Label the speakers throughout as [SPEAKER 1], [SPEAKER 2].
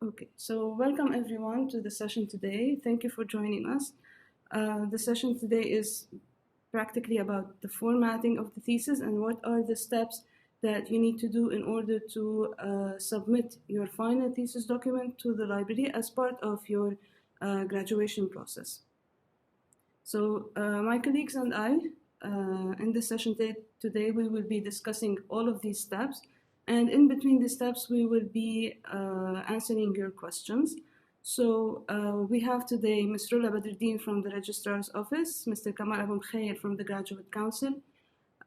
[SPEAKER 1] Okay, so welcome everyone to the session today. Thank you for joining us. The session today is practically about the formatting of the thesis and what are the steps that you need to do in order to submit your final thesis document to the library as part of your graduation process. So my colleagues and I, in this session today, we will be discussing all of these steps. And in between the steps, we will be answering your questions. So we have today Ms. Rola Badreddine from the Registrar's Office, Mr. Kamal Abou from the Graduate Council,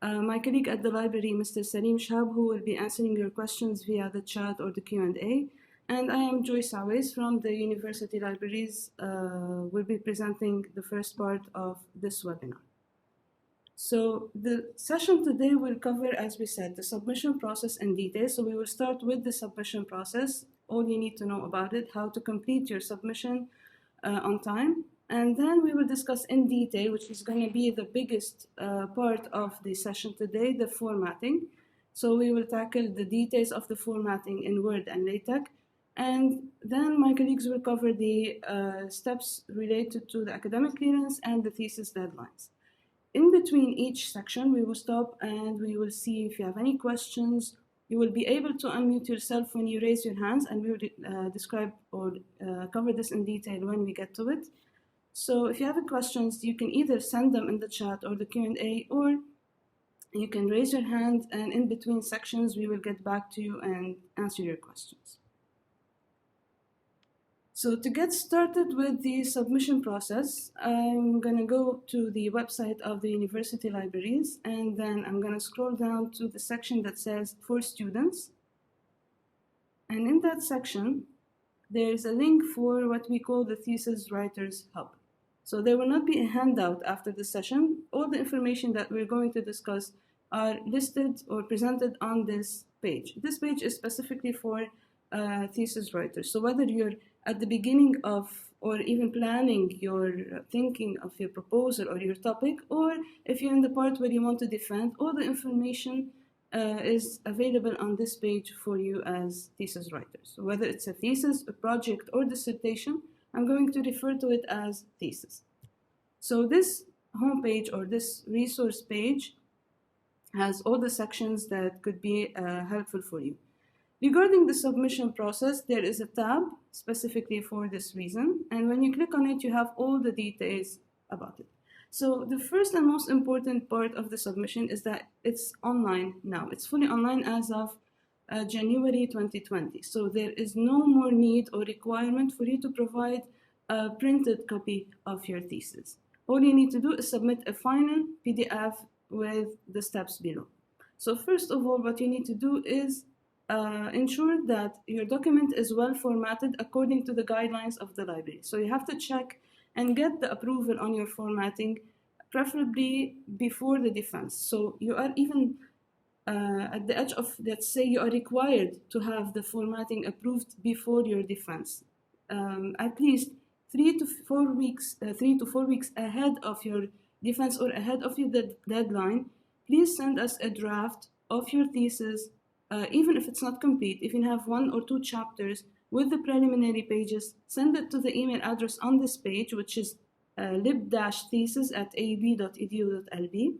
[SPEAKER 1] my colleague at the library, Mr. Salim Shehab, who will be answering your questions via the chat or the Q&A. And I am Joyce from the University Libraries, will be presenting the first part of this webinar. So the session today will cover, as we said, the submission process in detail. So we will start with the submission process, all you need to know about it, how to complete your submission on time. And then we will discuss in detail, which is going to be the biggest part of the session today, the formatting. So we will tackle the details of the formatting in Word and LaTex. And then my colleagues will cover the steps related to the academic clearance and the thesis deadlines. In between each section, we will stop and we will see if you have any questions. You will be able to unmute yourself when you raise your hands, and we will describe or cover this in detail when we get to it. So if you have questions, you can either send them in the chat or the Q&A, or you can raise your hand, and in between sections, we will get back to you and answer your questions. So to get started with the submission process, I'm going to go to the website of the University Libraries, and then I'm going to scroll down to the section that says for students. And in that section, there's a link for what we call the Thesis Writers Hub. So there will not be a handout after the session. All the information that we're going to discuss are listed or presented on this page. This page is specifically for thesis writers. So whether you're at the beginning of or even planning your thinking of your proposal or your topic, or if you're in the part where you want to defend, all the information is available on this page for you as thesis writers. So whether it's a thesis, a project, or dissertation, I'm going to refer to it as thesis. So this homepage or this resource page has all the sections that could be helpful for you. Regarding the submission process, there is a tab specifically for this reason. And when you click on it, you have all the details about it. So the first and most important part of the submission is that it's online now. It's fully online as of January 2020. So there is no more need or requirement for you to provide a printed copy of your thesis. All you need to do is submit a final PDF with the steps below. So first of all, what you need to do is ensure that your document is well formatted according to the guidelines of the library. So you have to check and get the approval on your formatting, preferably before the defense. So you are even at the edge of, let's say, you are required to have the formatting approved before your defense, at least 3 to 4 weeks ahead of your defense or ahead of your deadline. Please send us a draft of your thesis. Even if it's not complete, if you have 1 or 2 chapters with the preliminary pages, send it to the email address on this page, which is lib-thesis@aub.edu.lb.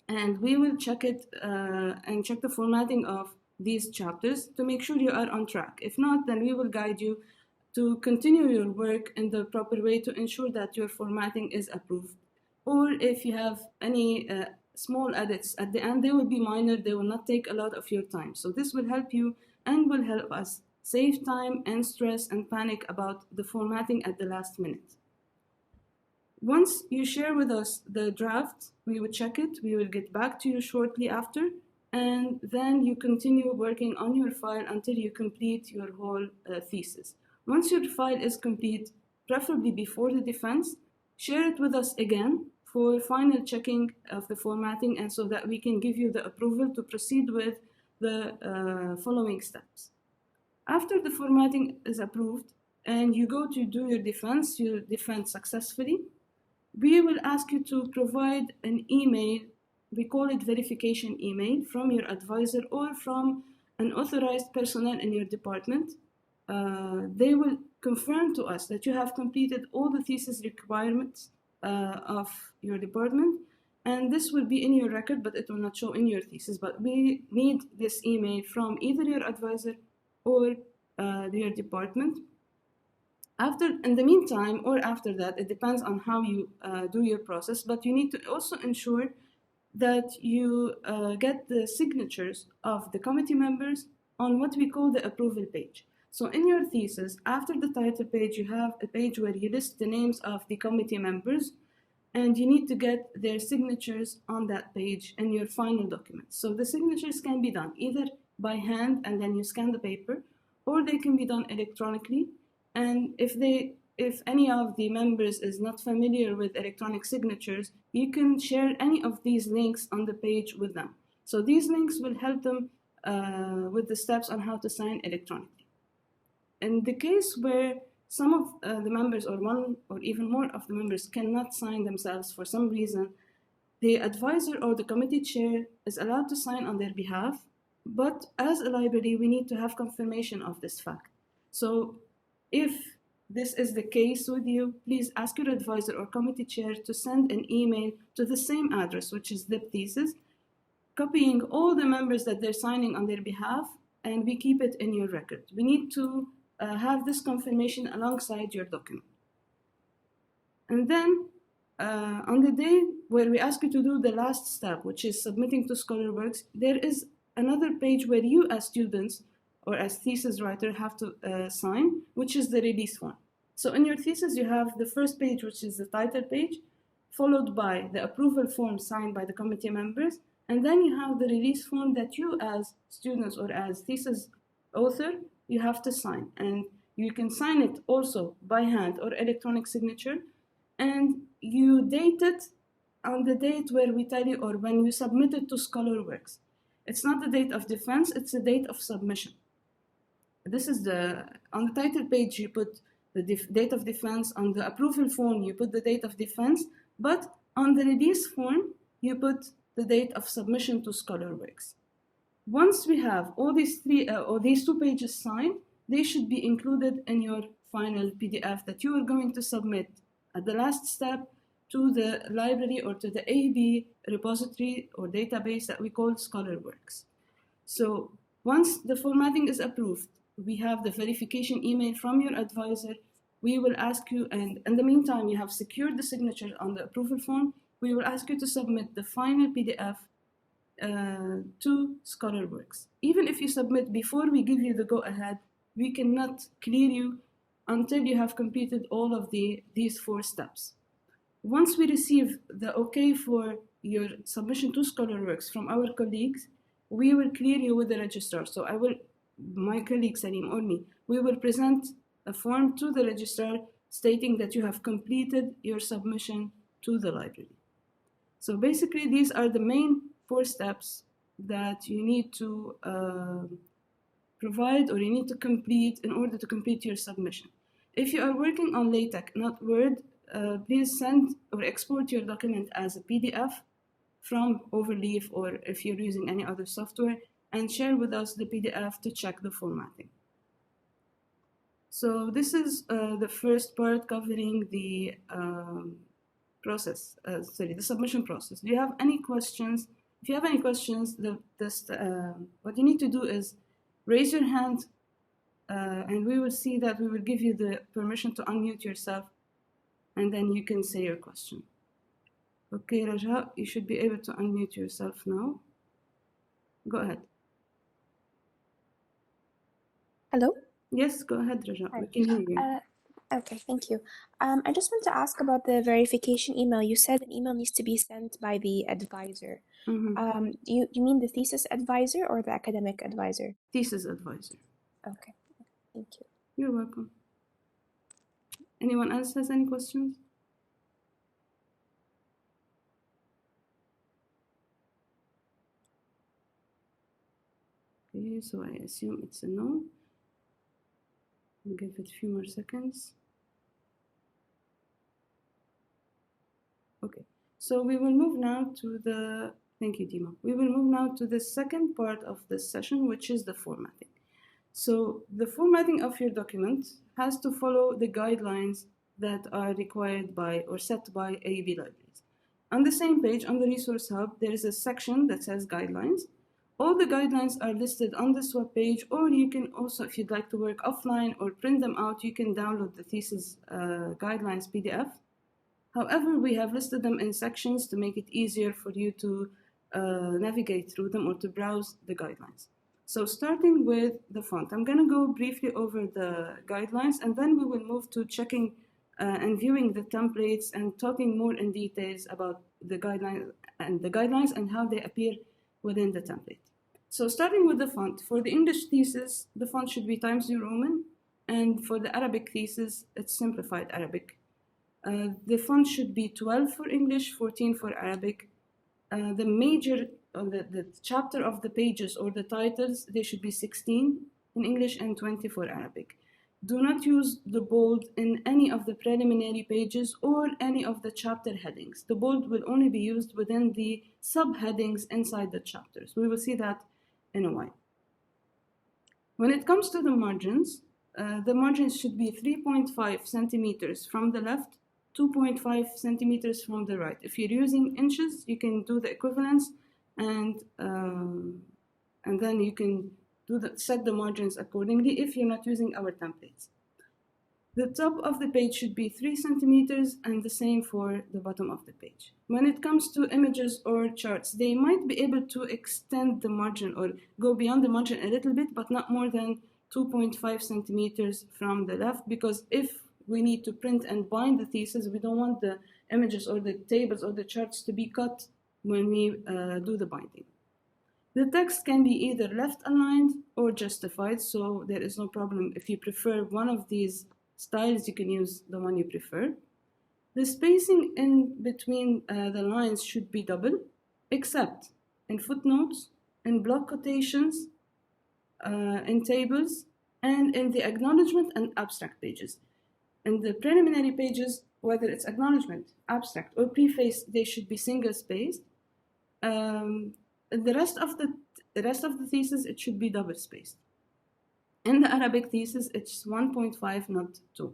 [SPEAKER 1] And we will check it and check the formatting of these chapters to make sure you are on track. If not, then we will guide you to continue your work in the proper way to ensure that your formatting is approved. Or if you have any small edits at the end, they will be minor, they will not take a lot of your time. So this will help you and will help us save time and stress and panic about the formatting at the last minute. Once you share with us the draft, we will check it, we will get back to you shortly after, and then you continue working on your file until you complete your whole thesis. Once your file is complete, preferably before the defense, share it with us again for final checking of the formatting, and so that we can give you the approval to proceed with the following steps. After the formatting is approved and you go to do your defense, you defend successfully, we will ask you to provide an email, we call it verification email, from your advisor or from an authorized personnel in your department, they will confirm to us that you have completed all the thesis requirements of your department, and this will be in your record, but it will not show in your thesis. But we need this email from either your advisor or your department. In the meantime, or after that, it depends on how you do your process, but you need to also ensure that you get the signatures of the committee members on what we call the approval page. So in your thesis, after the title page, you have a page where you list the names of the committee members, and you need to get their signatures on that page in your final document. So the signatures can be done either by hand and then you scan the paper, or they can be done electronically. And if any of the members is not familiar with electronic signatures, you can share any of these links on the page with them. So these links will help them with the steps on how to sign electronically. In the case where some of the members or one or even more of the members cannot sign themselves for some reason, the advisor or the committee chair is allowed to sign on their behalf, but as a library, we need to have confirmation of this fact. So if this is the case with you, please ask your advisor or committee chair to send an email to the same address, which is the thesis, copying all the members that they're signing on their behalf, and we keep it in your record. We need to have this confirmation alongside your document. And then on the day where we ask you to do the last step, which is submitting to ScholarWorks, there is another page where you as students or as thesis writer have to sign, which is the release form. So in your thesis, you have the first page, which is the title page, followed by the approval form signed by the committee members, and then you have the release form that you as students or as thesis author, you have to sign. And you can sign it also by hand or electronic signature, and you date it on the date where we tell you or when you submit it to ScholarWorks. It's not the date of defense, it's the date of submission. This is on the title page, you put the date of defense. On the approval form, you put the date of defense, but on the release form, you put the date of submission to ScholarWorks. Once we have all these two pages signed, they should be included in your final PDF that you are going to submit at the last step to the library or to the AUB repository or database that we call ScholarWorks. So once the formatting is approved, we have the verification email from your advisor. We will ask you, and in the meantime, you have secured the signature on the approval form. We will ask you to submit the final PDF to ScholarWorks. Even if you submit before we give you the go-ahead, we cannot clear you until you have completed all of these 4 steps. Once we receive the okay for your submission to ScholarWorks from our colleagues, we will clear you with the registrar. So my colleague Salim or me, we will present a form to the registrar stating that you have completed your submission to the library. So basically, these are the main 4 steps that you need to provide or you need to complete in order to complete your submission. If you are working on LaTex, not Word, please send or export your document as a PDF from Overleaf, or if you're using any other software, and share with us the PDF to check the formatting. So this is the first part covering the the submission process. Do you have any questions? If you have any questions, what you need to do is raise your hand, and we will see that we will give you the permission to unmute yourself, and then you can say your question. Okay, Raja, you should be able to unmute yourself now. Go ahead.
[SPEAKER 2] Hello?
[SPEAKER 1] Yes, go ahead, Raja.
[SPEAKER 2] Hi.
[SPEAKER 1] We can hear you.
[SPEAKER 2] Okay, thank you. I just want to ask about the verification email. You said an email needs to be sent by the advisor.
[SPEAKER 1] Mm-hmm.
[SPEAKER 2] You mean the thesis advisor or the academic advisor?
[SPEAKER 1] Thesis advisor.
[SPEAKER 2] Okay, thank you.
[SPEAKER 1] You're welcome. Anyone else has any questions? Okay, so I assume it's a no. I'll give it a few more seconds. Okay, so we will move now to thank you, Dima. We will move now to the second part of this session, which is the formatting. So the formatting of your document has to follow the guidelines that are required by or set by AUB Libraries. On the same page, on the Resource Hub, there is a section that says Guidelines. All the guidelines are listed on this web page, or you can also, if you'd like to work offline or print them out, you can download the thesis guidelines PDF. However, we have listed them in sections to make it easier for you to navigate through them or to browse the guidelines. So starting with the font, I'm going to go briefly over the guidelines, and then we will move to checking and viewing the templates and talking more in details about the guidelines and how they appear within the template. So starting with the font, for the English thesis, the font should be Times New Roman, and for the Arabic thesis, it's simplified Arabic. The font should be 12 for English, 14 for Arabic. The major, the chapter of the pages or the titles, they should be 16 in English and 20 for Arabic. Do not use the bold in any of the preliminary pages or any of the chapter headings. The bold will only be used within the subheadings inside the chapters. We will see that in a while. When it comes to the margins should be 3.5 centimeters from the left, 2.5 centimeters from the right. If you're using inches, you can do the equivalence, and then you can set the margins accordingly if you're not using our templates. The top of the page should be 3 centimeters, and the same for the bottom of the page. When it comes to images or charts, they might be able to extend the margin or go beyond the margin a little bit, but not more than 2.5 centimeters from the left, because if we need to print and bind the thesis, we don't want the images or the tables or the charts to be cut when we do the binding. The text can be either left aligned or justified, so there is no problem. If you prefer one of these styles, you can use the one you prefer. The spacing in between the lines should be double, except in footnotes, in block quotations, in tables, and in the acknowledgement and abstract pages. In the preliminary pages, whether it's acknowledgement, abstract, or preface, they should be single-spaced. The rest of the thesis, it should be double-spaced. In the Arabic thesis, it's 1.5, not 2.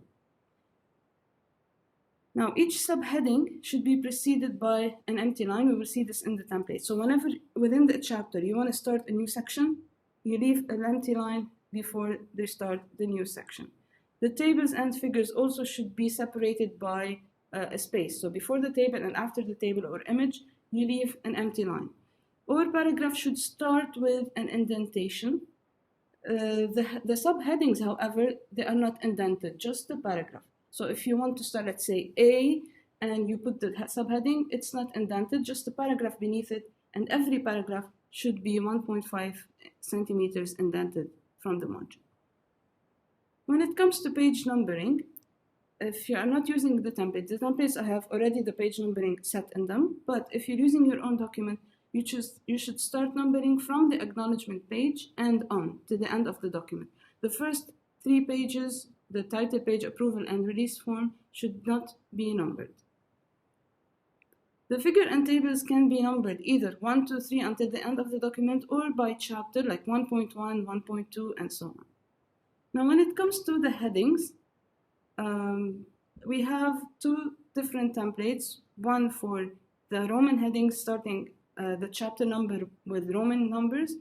[SPEAKER 1] Now, each subheading should be preceded by an empty line. We will see this in the template. So whenever within the chapter you want to start a new section, you leave an empty line before they start the new section. The tables and figures also should be separated by a space. So before the table and after the table or image, you leave an empty line. Or paragraph should start with an indentation. The subheadings, however, they are not indented, just the paragraph. So if you want to start, let's say, A, and you put the subheading, it's not indented, just the paragraph beneath it, and every paragraph should be 1.5 centimeters indented from the margin. When it comes to page numbering, if you are not using the templates I have already the page numbering set in them, but if you're using your own document, you should start numbering from the acknowledgement page and on to the end of the document. The first 3 pages, the title page, approval, and release form, should not be numbered. The figure and tables can be numbered either 1, 2, 3 until the end of the document, or by chapter, like 1.1, 1.2, and so on. Now, when it comes to the headings, we have 2 different templates, one for the Roman headings starting the chapter number with Roman numbers,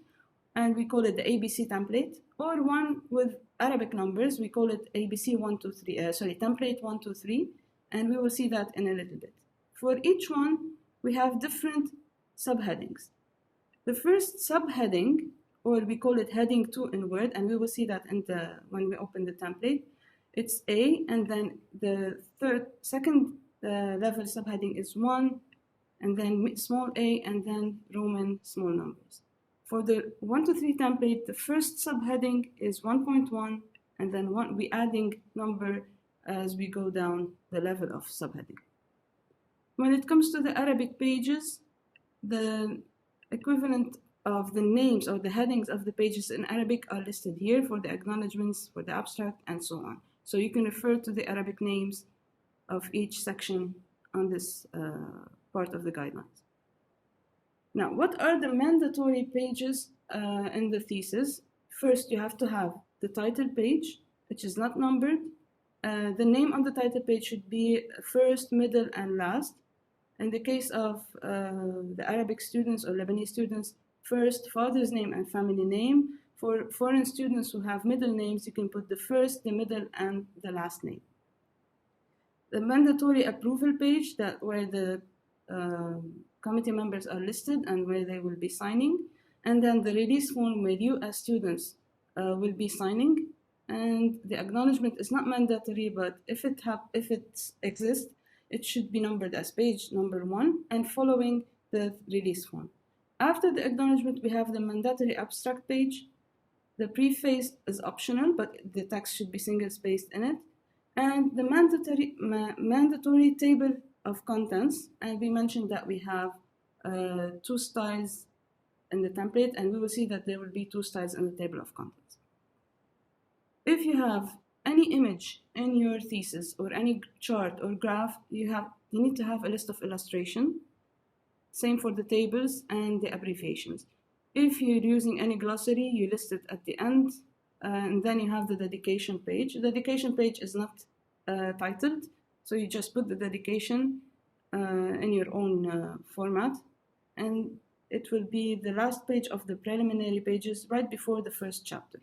[SPEAKER 1] and we call it the ABC template, or one with Arabic numbers, we call it ABC 1, 2, 3, template 1, 2, 3, and we will see that in a little bit. For each one, we have different subheadings. The first subheading, or we call it heading 2 in Word, and we will see that when we open the template, it's A, and then the second level subheading is 1, and then small a, and then Roman small numbers. For the 1, 2, 3 template, the first subheading is 1.1, and then we adding number as we go down the level of subheading. When it comes to the Arabic pages, the equivalent of the names or the headings of the pages in Arabic are listed here for the acknowledgements, for the abstract, and so on. So you can refer to the Arabic names of each section on this part of the guidelines. Now, what are the mandatory pages in the thesis? First, you have to have the title page, which is not numbered. The name on the title page should be first, middle, and last. In the case of the Arabic students or Lebanese students, first, father's name and family name. For foreign students who have middle names, you can put the first, the middle, and the last name. The mandatory approval page, that where the committee members are listed and where they will be signing, and then the release form where you as students will be signing. And the acknowledgement is not mandatory, but if it exists, it should be numbered as page number 1 and following the release form. After the acknowledgement, we have the mandatory abstract page. The preface is optional, but the text should be single-spaced in it. And the mandatory table of contents. And we mentioned that we have 2 styles in the template, and we will see that there will be 2 styles in the table of contents. If you have any image in your thesis or any chart or graph, you need to have a list of illustration. Same for the tables and the abbreviations. If you're using any glossary, you list it at the end, and then you have the dedication page. The dedication page is not titled, so you just put the dedication in your own format, and it will be the last page of the preliminary pages right before the first chapter,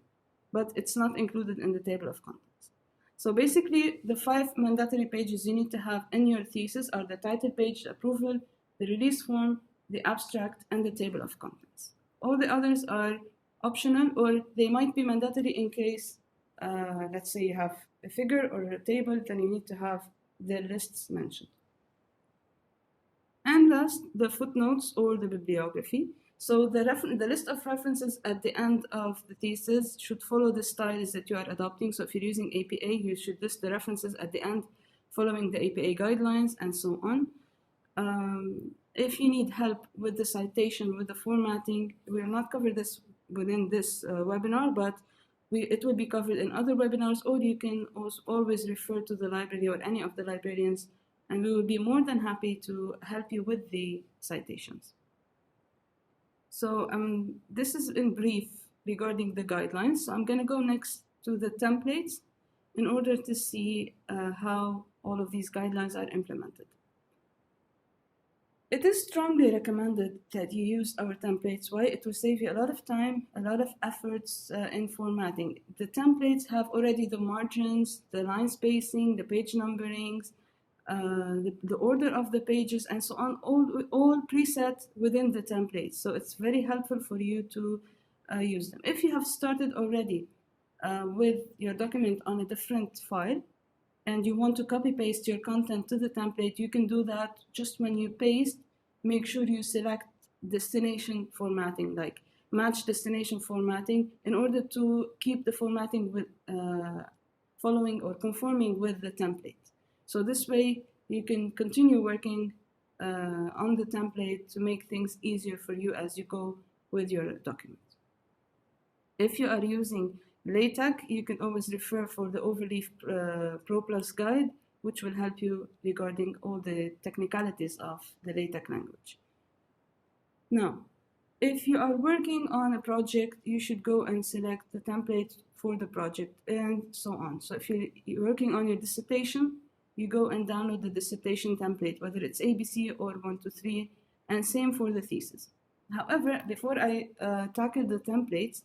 [SPEAKER 1] but it's not included in the table of contents. So basically, the 5 mandatory pages you need to have in your thesis are the title page, the approval, the release form, the abstract, and the table of contents. All the others are optional, or they might be mandatory in case, let's say you have a figure or a table, then you need to have the lists mentioned. And last, the footnotes or the bibliography. So the list of references at the end of the thesis should follow the styles that you are adopting. So if you're using APA, you should list the references at the end following the APA guidelines and so on. If you need help with the citation, with the formatting, we will not cover this within this webinar, but it will be covered in other webinars, or you can always refer to the library or any of the librarians, and we will be more than happy to help you with the citations. So this is in brief regarding the guidelines. So I'm going to go next to the templates in order to see how all of these guidelines are implemented. It is strongly recommended that you use our templates. Why? It will save you a lot of time, a lot of efforts in formatting. The templates have already the margins, the line spacing, the page numberings, the order of the pages, and so on, all preset within the templates. So it's very helpful for you to use them. If you have started already with your document on a different file, and you want to copy paste your content to the template, you can do that. Just when you paste, make sure you select destination formatting, like match destination formatting, in order to keep the formatting with following or conforming with the template. So this way you can continue working on the template to make things easier for you as you go with your document. If you are using LaTex, you can always refer for the Overleaf Pro Plus guide, which will help you regarding all the technicalities of the LaTeX language. Now, if you are working on a project, you should go and select the template for the project and so on. So if you're working on your dissertation, you go and download the dissertation template, whether it's ABC or 1, 2, 3, and same for the thesis. However, before I tackle the templates,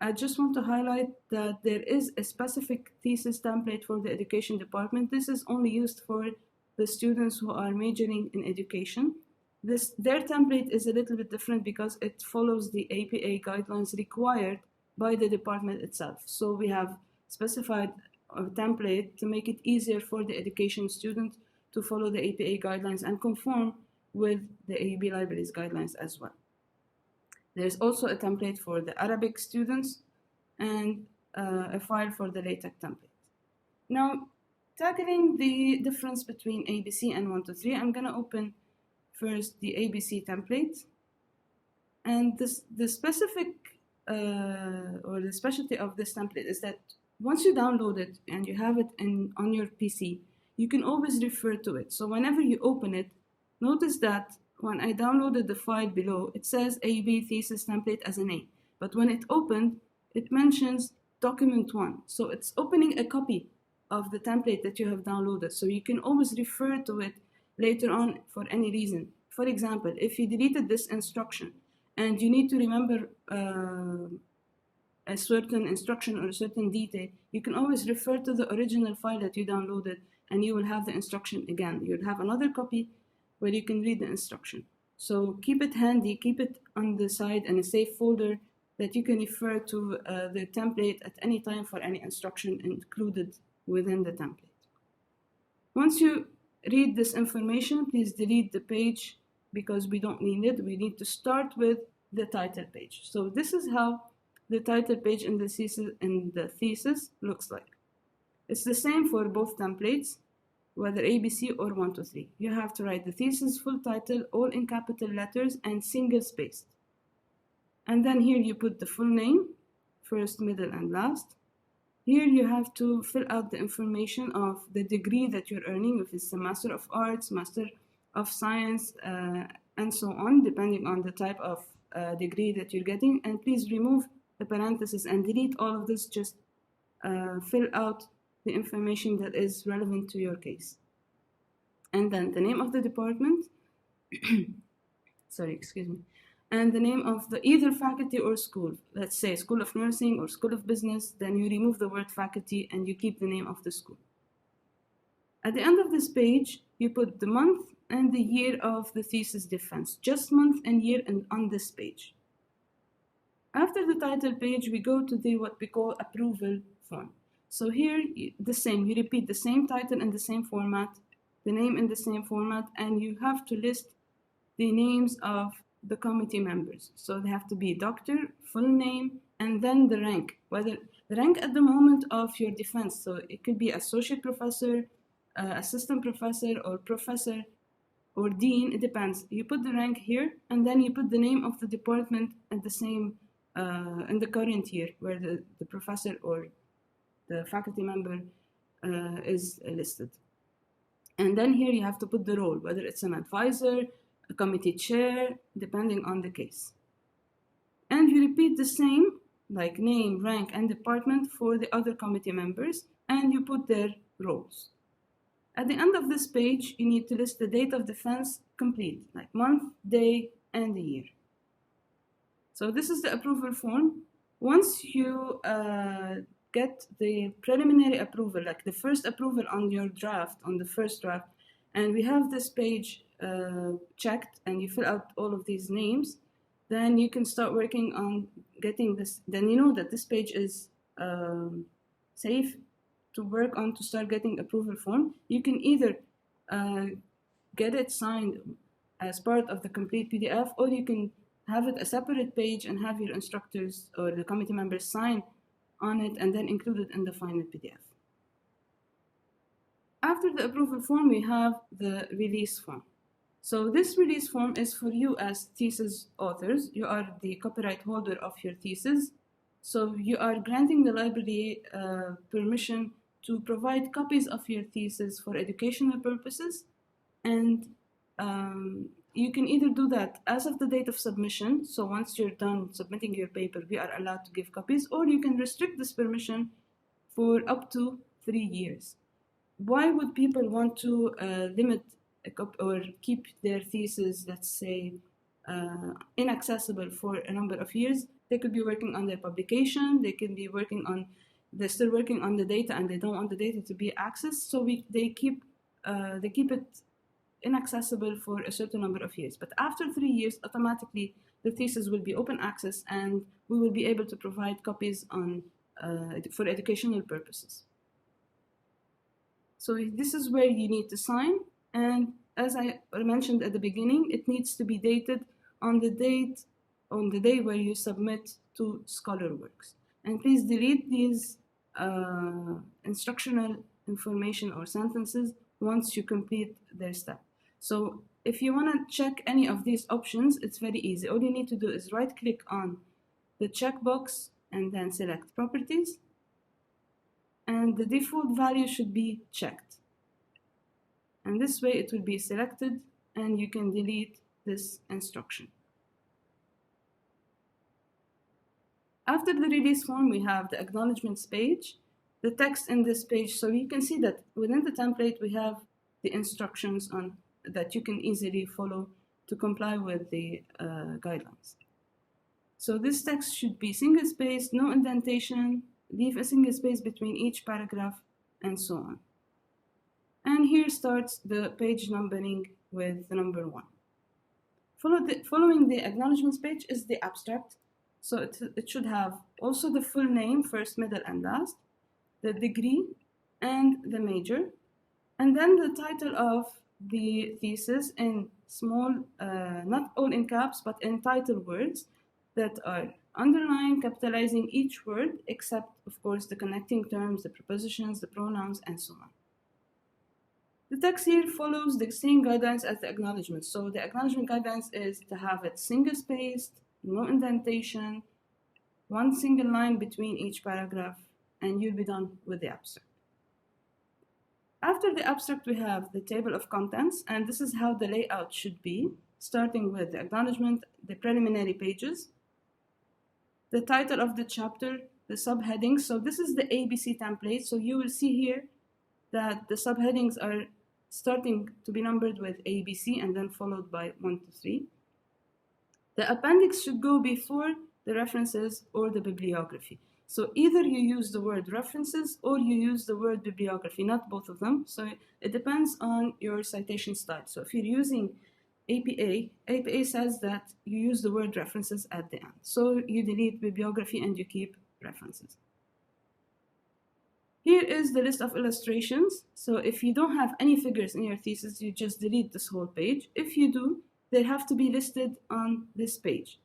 [SPEAKER 1] I just want to highlight that there is a specific thesis template for the education department. This is only used for the students who are majoring in education. Their template is a little bit different because it follows the APA guidelines required by the department itself. So we have specified a template to make it easier for the education student to follow the APA guidelines and conform with the AUB Libraries guidelines as well. There's also a template for the Arabic students and a file for the LaTeX template. Now, tackling the difference between ABC and 1, 2, 3, I'm going to open first the ABC template. And the specific or the specialty of this template is that once you download it and you have it on your PC, you can always refer to it. So whenever you open it, notice that when I downloaded the file below, it says AUB thesis template as a name. But when it opened, it mentions document 1. So it's opening a copy of the template that you have downloaded. So you can always refer to it later on for any reason. For example, if you deleted this instruction and you need to remember a certain instruction or a certain detail, you can always refer to the original file that you downloaded and you will have the instruction again. You'll have another copy where you can read the instruction. So keep it handy, keep it on the side in a safe folder that you can refer to the template at any time for any instruction included within the template. Once you read this information, please delete the page because we don't need it. We need to start with the title page. So this is how the title page in the thesis looks like. It's the same for both templates, whether ABC or 1, 2, 3. You have to write the thesis full title, all in capital letters and single spaced. And then here you put the full name, first, middle, and last. Here you have to fill out the information of the degree that you're earning, if it's a Master of Arts, Master of Science, and so on, depending on the type of degree that you're getting. And please remove the parentheses and delete all of this. Just fill out the information that is relevant to your case. And then the name of the department, and the name of the either faculty or school. Let's say School of Nursing or School of Business, then you remove the word faculty and you keep the name of the school. At the end of this page, you put the month and the year of the thesis defense, just month and year and on this page. After the title page, we go to what we call approval form. So here, the same, you repeat the same title in the same format, the name in the same format, and you have to list the names of the committee members. So they have to be doctor, full name, and then the rank, whether the rank at the moment of your defense. So it could be associate professor, assistant professor, or professor, or dean, it depends. You put the rank here, and then you put the name of the department at the same, in the current year, where the professor or the faculty member is listed. And then here you have to put the role, whether it's an advisor, a committee chair, depending on the case. And you repeat the same, like name, rank, and department for the other committee members, and you put their roles. At the end of this page, you need to list the date of defense complete, like month, day, and the year. So this is the approval form. Once you get the preliminary approval, like the first approval on your draft, on the first draft, and we have this page checked and you fill out all of these names, then you can start working on getting this. Then you know that this page is safe to work on to start getting approval form. You can either get it signed as part of the complete PDF, or you can have it a separate page and have your instructors or the committee members sign on it and then include it in the final PDF. After the approval form, we have the release form. So this release form is for you as thesis authors. You are the copyright holder of your thesis. So you are granting the library permission to provide copies of your thesis for educational purposes. And you can either do that as of the date of submission. So once you're done submitting your paper, we are allowed to give copies, or you can restrict this permission for up to 3 years. Why would people want to limit or keep their thesis, let's say, inaccessible for a number of years? They could be working on their publication, they could be working on, they're still working on the data and they don't want the data to be accessed, so they keep it inaccessible for a certain number of years. But after 3 years, automatically the thesis will be open access and we will be able to provide copies on for educational purposes. So this is where you need to sign, and as I mentioned at the beginning, it needs to be dated on the day where you submit to ScholarWorks. And please delete these instructional information or sentences once you complete their step. So if you want to check any of these options, it's very easy. All you need to do is right-click on the checkbox and then select Properties. And the default value should be checked. And this way it will be selected and you can delete this instruction. After the release form, we have the acknowledgements page, the text in this page. So you can see that within the template, we have the instructions on that you can easily follow to comply with the guidelines. So this text should be single-spaced, no indentation, leave a single space between each paragraph, and so on. And here starts the page numbering with the number 1. Following the acknowledgements page is the abstract. So it should have also the full name, first, middle, and last, the degree, and the major, and then the title of the thesis in small, not all in caps, but in title words that are underlined, capitalizing each word, except, of course, the connecting terms, the prepositions, the pronouns, and so on. The text here follows the same guidelines as the acknowledgement. So the acknowledgement guidelines is to have it single-spaced, no indentation, one single line between each paragraph, and you'll be done with the abstract. After the abstract, we have the table of contents, and this is how the layout should be, starting with the acknowledgement, the preliminary pages, the title of the chapter, the subheadings. So this is the ABC template. So you will see here that the subheadings are starting to be numbered with ABC and then followed by 1 to 3. The appendix should go before the references or the bibliography. So either you use the word references or you use the word bibliography, not both of them. So it depends on your citation style. So if you're using APA says that you use the word references at the end. So you delete bibliography and you keep references. Here is the list of illustrations. So if you don't have any figures in your thesis, you just delete this whole page. If you do, they have to be listed on this page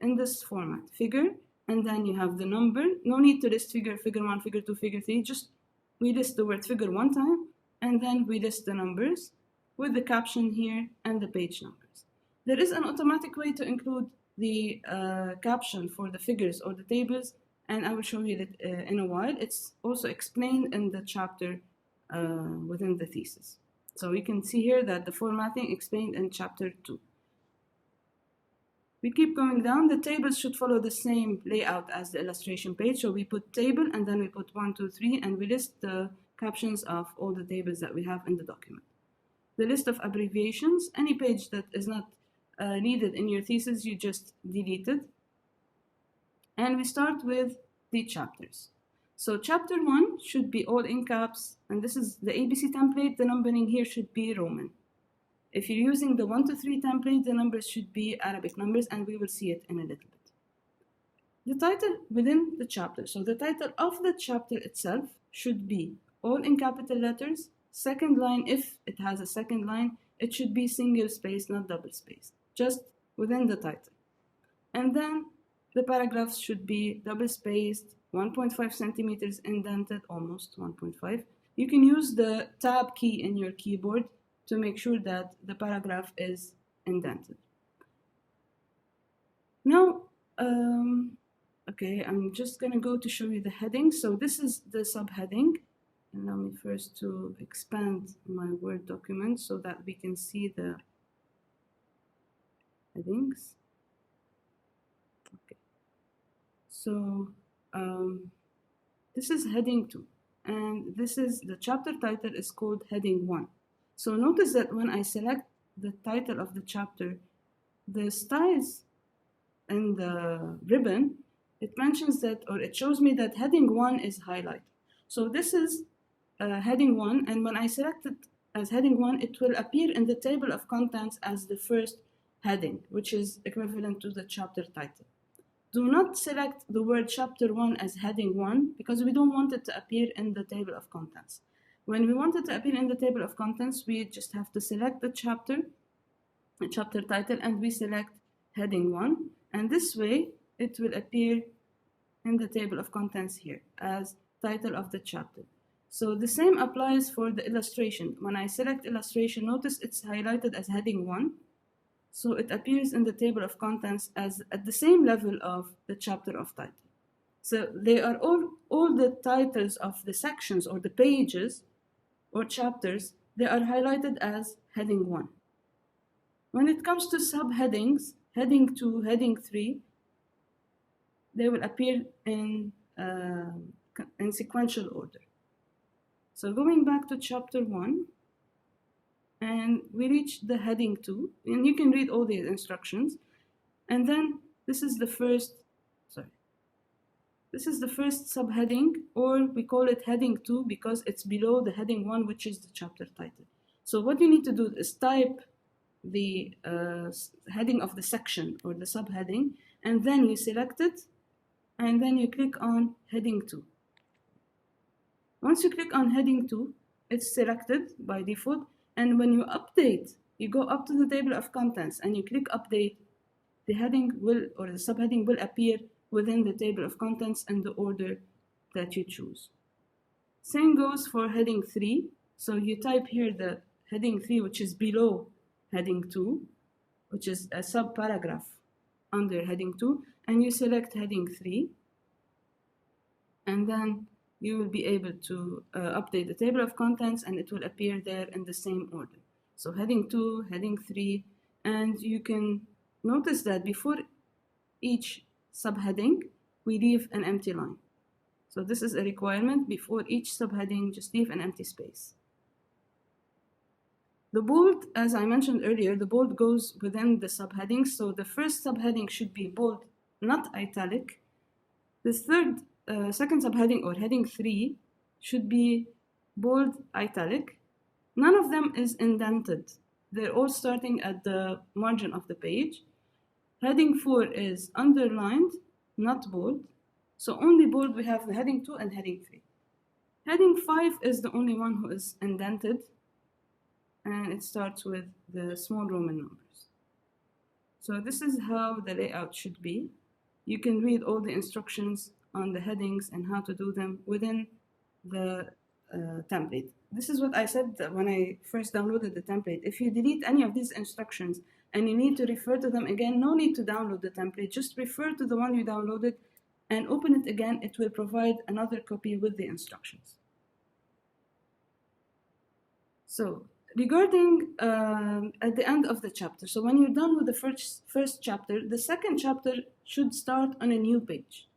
[SPEAKER 1] in this format, figure, and then you have the number. No need to list figure 1, figure 2, figure 3. Just we list the word figure one time, and then we list the numbers with the caption here and the page numbers. There is an automatic way to include the caption for the figures or the tables, and I will show you that in a while. It's also explained in the chapter within the thesis. So you can see here that the formatting explained in chapter 2. We keep going down. The tables should follow the same layout as the illustration page. So we put table and then we put 1, 2, 3, and we list the captions of all the tables that we have in the document. The list of abbreviations, any page that is not needed in your thesis, you just delete it. And we start with the chapters. So chapter 1 should be all in caps, and this is the ABC template. The numbering here should be Roman. If you're using the 1 to 3 template, the numbers should be Arabic numbers, and we will see it in a little bit. The title within the chapter. So the title of the chapter itself should be all in capital letters. Second line, if it has a second line, it should be single space, not double space, just within the title. And then the paragraphs should be double spaced, 1.5 centimeters indented, almost 1.5. You can use the tab key in your keyboard to make sure that the paragraph is indented. Now, okay, I'm just gonna go to show you the heading. So this is the subheading. Allow me first to expand my Word document so that we can see the headings. Okay, so this is heading 2, and this is the chapter title is called heading 1. So notice that when I select the title of the chapter, the styles in the ribbon, it mentions that, or it shows me that heading 1 is highlighted. So this is heading 1, and when I select it as heading 1, it will appear in the table of contents as the first heading, which is equivalent to the chapter title. Do not select the word chapter 1 as heading 1 because we don't want it to appear in the table of contents. When we want it to appear in the table of contents, we just have to select the chapter title, and we select heading 1, and this way it will appear in the table of contents here as title of the chapter. So the same applies for the illustration. When I select illustration, notice it's highlighted as heading 1, so it appears in the table of contents as at the same level of the chapter of title. So they are all the titles of the sections or the pages or chapters, they are highlighted as heading 1. When it comes to subheadings, heading 2, heading 3, they will appear in sequential order. So going back to chapter 1, and we reach the heading 2, and you can read all the instructions. And then this is the first subheading, or we call it heading 2 because it's below the heading 1, which is the chapter title. So what you need to do is type the heading of the section or the subheading, and then you select it, and then you click on heading 2. Once you click on heading 2, it's selected by default, and when you update, you go up to the table of contents and you click update, the heading will, or the subheading will appear within the table of contents in the order that you choose. Same goes for heading 3. So you type here the heading 3, which is below heading 2, which is a subparagraph under heading 2, and you select heading 3, and then you will be able to update the table of contents, and it will appear there in the same order. So heading 2, heading 3, and you can notice that before each subheading, we leave an empty line. So this is a requirement. Before each subheading, just leave an empty space. The bold, as I mentioned earlier, the bold goes within the subheadings. So the first subheading should be bold, not italic. The second subheading, or heading 3, should be bold, italic. None of them is indented. They're all starting at the margin of the page. Heading 4 is underlined, not bold. So only bold we have the heading 2 and heading 3. Heading 5 is the only one who is indented, and it starts with the small Roman numbers. So this is how the layout should be. You can read all the instructions on the headings and how to do them within the template. This is what I said when I first downloaded the template. If you delete any of these instructions and you need to refer to them again, no need to download the template. Just refer to the one you downloaded and open it again. It will provide another copy with the instructions. So regarding at the end of the chapter, so when you're done with the first chapter, the second chapter should start on a new page.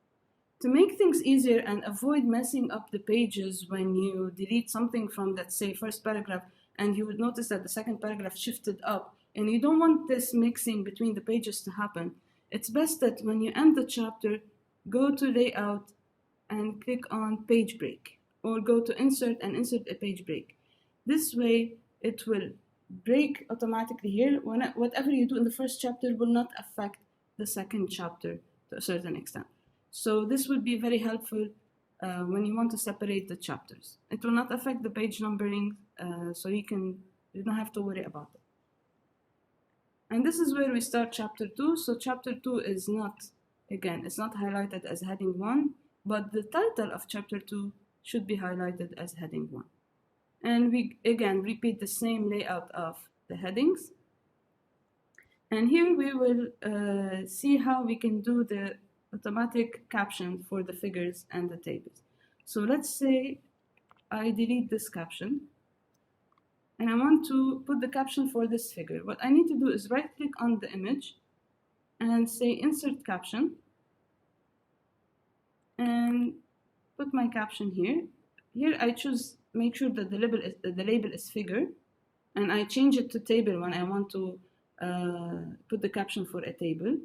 [SPEAKER 1] To make things easier and avoid messing up the pages when you delete something from, let's say, first paragraph, and you would notice that the second paragraph shifted up, and you don't want this mixing between the pages to happen, it's best that when you end the chapter, go to layout and click on page break, or go to insert and insert a page break. This way, it will break automatically here. Whatever you do in the first chapter will not affect the second chapter to a certain extent. So this would be very helpful when you want to separate the chapters. It will not affect the page numbering, so you don't have to worry about it. And this is where we start chapter 2. So chapter 2 is not, again, it's not highlighted as heading 1, but the title of chapter 2 should be highlighted as heading 1. And we, again, repeat the same layout of the headings. And here we will see how we can do the automatic caption for the figures and the tables. So let's say I delete this caption, and I want to put the caption for this figure. What I need to do is right-click on the image and say Insert Caption, and put my caption here. Here I choose, make sure that the label is figure, and I change it to table when I want to put the caption for a table.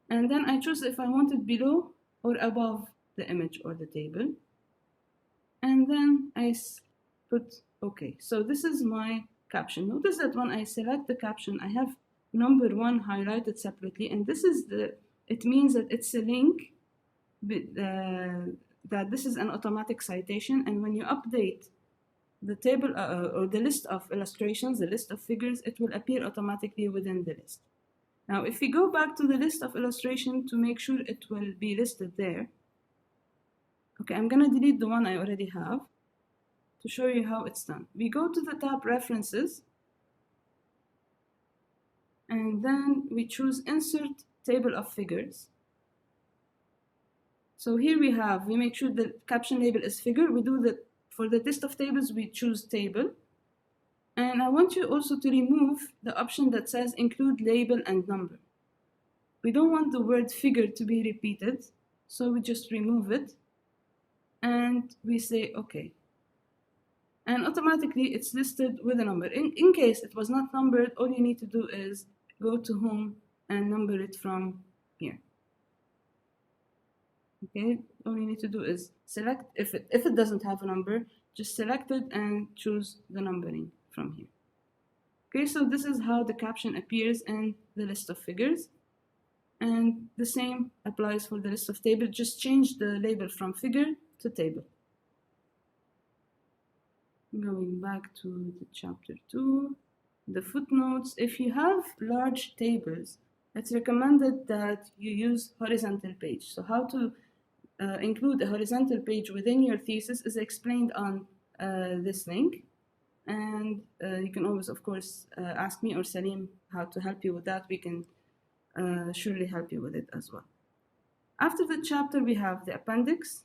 [SPEAKER 1] And then I choose if I want it below or above the image or the table. And then I put OK. So this is my caption. Notice that when I select the caption, I have number 1 highlighted separately. And this is it means that it's a link, that this is an automatic citation. And when you update the table or the list of illustrations, the list of figures, it will appear automatically within the list. Now, if we go back to the list of illustration to make sure it will be listed there, okay, I'm going to delete the one I already have to show you how it's done. We go to the tab References, and then we choose Insert Table of Figures. So here we make sure the caption label is figure. For the list of tables, we choose table. And I want you also to remove the option that says include label and number. We don't want the word figure to be repeated, So we just remove it and we say okay. And automatically it's listed with a number. In case it was not numbered, all you need to do is go to home and number it from here. Okay, all you need to do is select, if it doesn't have a number, just select it and choose the numbering from here. Okay, so this is how the caption appears in the list of figures. And the same applies for the list of tables. Just change the label from figure to table. Going back to the chapter 2, the footnotes. If you have large tables, it's recommended that you use horizontal page. So how to include a horizontal page within your thesis is explained on this link. And you can always, of course, ask me or Salim how to help you with that. We can surely help you with it as well. After the chapter, we have the appendix.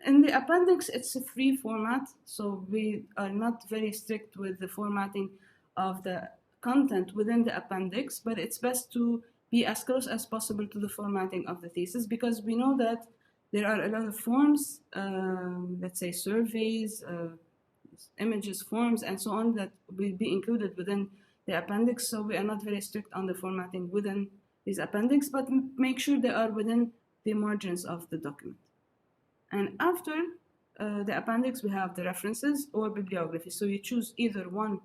[SPEAKER 1] In the appendix, it's a free format, so we are not very strict with the formatting of the content within the appendix, but it's best to be as close as possible to the formatting of the thesis, because we know that there are a lot of forms, let's say surveys, images, forms, and so on, that will be included within the appendix, so we are not very strict on the formatting within these appendix, but make sure they are within the margins of the document. And after the appendix, we have the references or bibliography. So you choose either one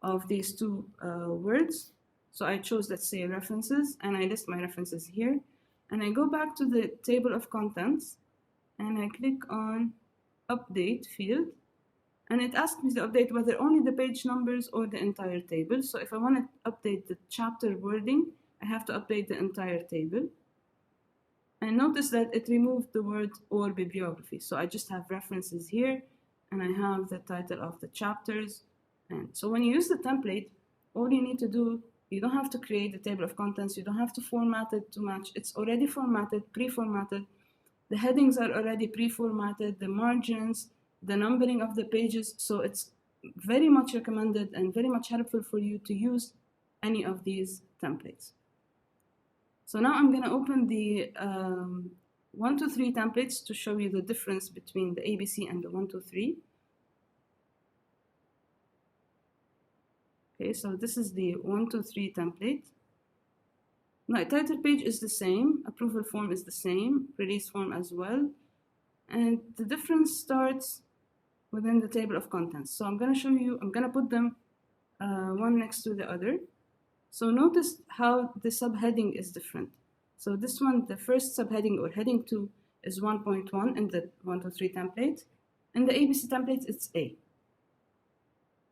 [SPEAKER 1] of these two words. So I chose, let's say, references, and I list my references here. And I go back to the table of contents, and I click on Update field. And it asks me to update whether only the page numbers or the entire table. So if I want to update the chapter wording, I have to update the entire table. And notice that it removed the word or bibliography. So I just have references here, and I have the title of the chapters. And so when you use the template, all you need to do, you don't have to create a table of contents. You don't have to format it to match. It's already formatted, pre-formatted. The headings are already pre-formatted, the margins, the numbering of the pages. So it's very much recommended and very much helpful for you to use any of these templates. So now I'm going to open the 1, 2, 3 templates to show you the difference between the ABC and the 1, 2, 3. Okay, so this is the 1, 2, 3 template. Now, title page is the same, approval form is the same, release form as well. And the difference starts within the table of contents. So I'm going to show you, I'm going to put them one next to the other. So notice how the subheading is different. So this one, the first subheading or heading 2 is 1.1 in the 1, 2, 3 template. In the ABC template, it's A.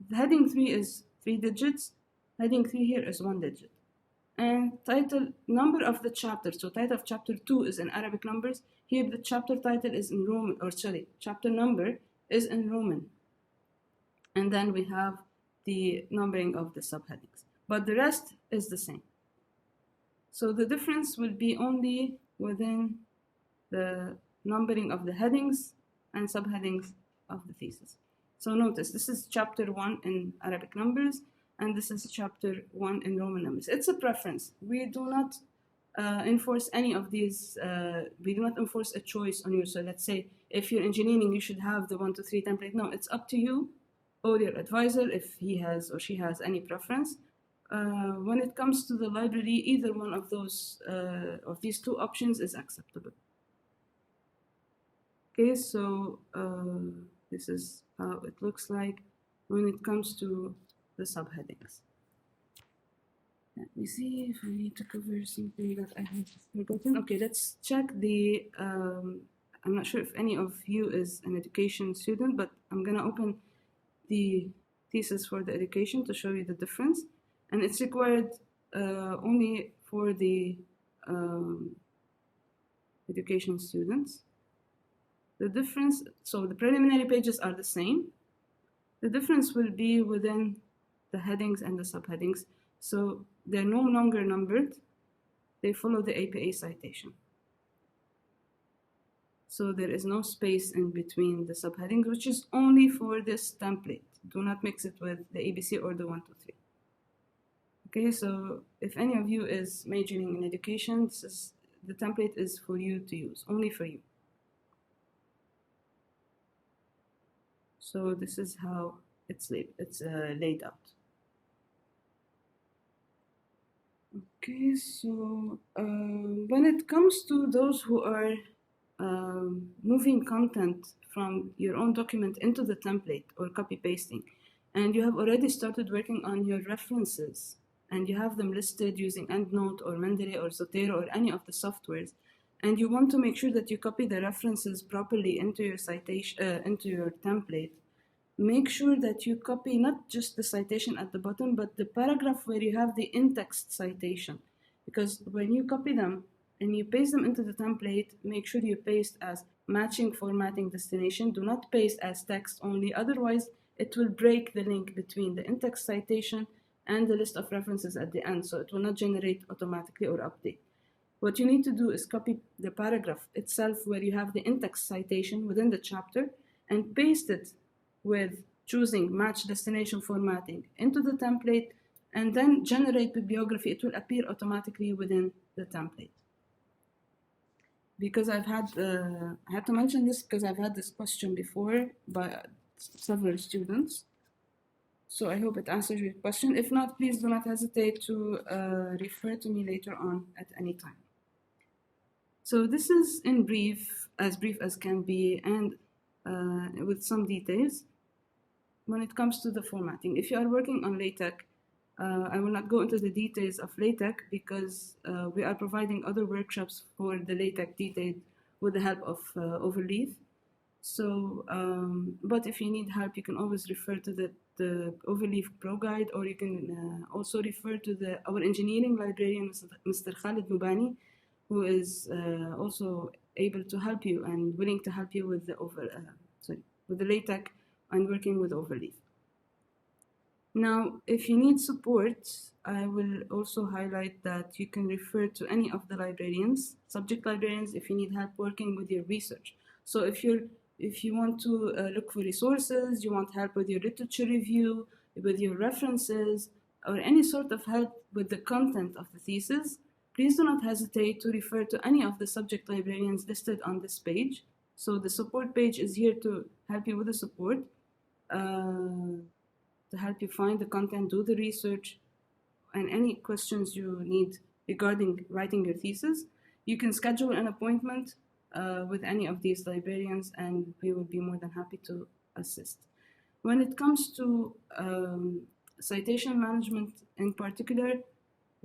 [SPEAKER 1] The heading 3 is 3 digits. Heading 3 here is 1 digit. And title, number of the chapter. So title of chapter 2 is in Arabic numbers. Here the chapter title is in Roman, or sorry, chapter number is in Roman. And then we have the numbering of the subheadings. But the rest is the same. So the difference will be only within the numbering of the headings and subheadings of the thesis. So notice, this is chapter 1 in Arabic numbers, and this is chapter 1 in Roman numbers. It's a preference. We do not enforce any of these, we do not enforce a choice on you. So let's say, if you're engineering, you should have the 1, 2, 3 template. No, it's up to you or your advisor if he has or she has any preference. When it comes to the library, either one of those of these two options is acceptable. Okay, so this is how it looks like when it comes to the subheadings. Let me see if I need to cover something that I have forgotten. Okay, let's check the, I'm not sure if any of you is an education student, but I'm gonna open the thesis for the education to show you the difference. And it's required only for the education students. The difference, so the preliminary pages are the same. The difference will be within the headings and the subheadings. So they're no longer numbered. They follow the APA citation. So there is no space in between the subheadings, which is only for this template. Do not mix it with the ABC or the 1, 2, 3. Okay, so if any of you is majoring in education, the template is for you to use, only for you. So this is how it's laid out. Okay, so when it comes to those who are moving content from your own document into the template or copy pasting, and you have already started working on your references, and you have them listed using EndNote or Mendeley or Zotero or any of the softwares, and you want to make sure that you copy the references properly into your citation, into your template, make sure that you copy not just the citation at the bottom, but the paragraph where you have the in-text citation. Because when you copy them and you paste them into the template, make sure you paste as matching formatting destination. Do not paste as text only, otherwise it will break the link between the in-text citation and the list of references at the end, so it will not generate automatically or update. What you need to do is copy the paragraph itself where you have the in-text citation within the chapter and paste it with choosing match destination formatting into the template, and then generate bibliography. It will appear automatically within the template. Because I had to mention this because I've had this question before by several students. So I hope it answers your question. If not, please do not hesitate to refer to me later on at any time. So this is in brief as can be, and with some details. When it comes to the formatting, if you are working on LaTeX, I will not go into the details of LaTeX because we are providing other workshops for the LaTeX detail with the help of Overleaf. So, but if you need help, you can always refer to the Overleaf Pro Guide, or you can also refer to our engineering librarian, Mr. Khalid Mubani, who is also able to help you and willing to help you with the LaTeX and working with Overleaf. Now, if you need support, I will also highlight that you can refer to any of the librarians, subject librarians, if you need help working with your research. So if you want to look for resources, you want help with your literature review, with your references, or any sort of help with the content of the thesis, please do not hesitate to refer to any of the subject librarians listed on this page. So the support page is here to help you with the support, to help you find the content, do the research, and any questions you need regarding writing your thesis. You can schedule an appointment with any of these librarians, and we will be more than happy to assist. When it comes to citation management in particular,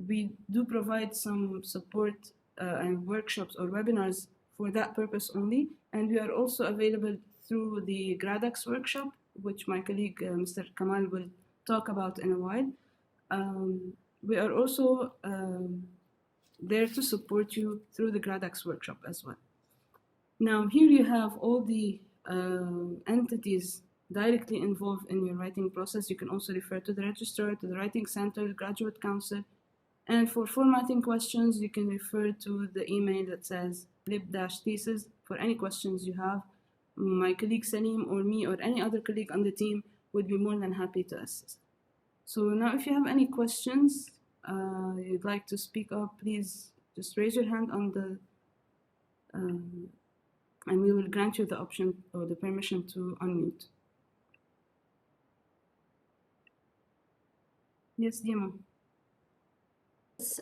[SPEAKER 1] we do provide some support and workshops or webinars for that purpose only, and we are also available through the GradX workshop, which my colleague Mr. Kamal will talk about in a while. We are also there to support you through the GradX workshop as well. Now here you have all the entities directly involved in your writing process. You can also refer to the Registrar, to the Writing Center, the Graduate Council. And for formatting questions, you can refer to the email that says lib-thesis for any questions you have. My colleague Salim or me or any other colleague on the team would be more than happy to assist. So now if you have any questions, you'd like to speak up, please just raise your hand on the, and we will grant you the option or the permission to unmute. Yes, Dima.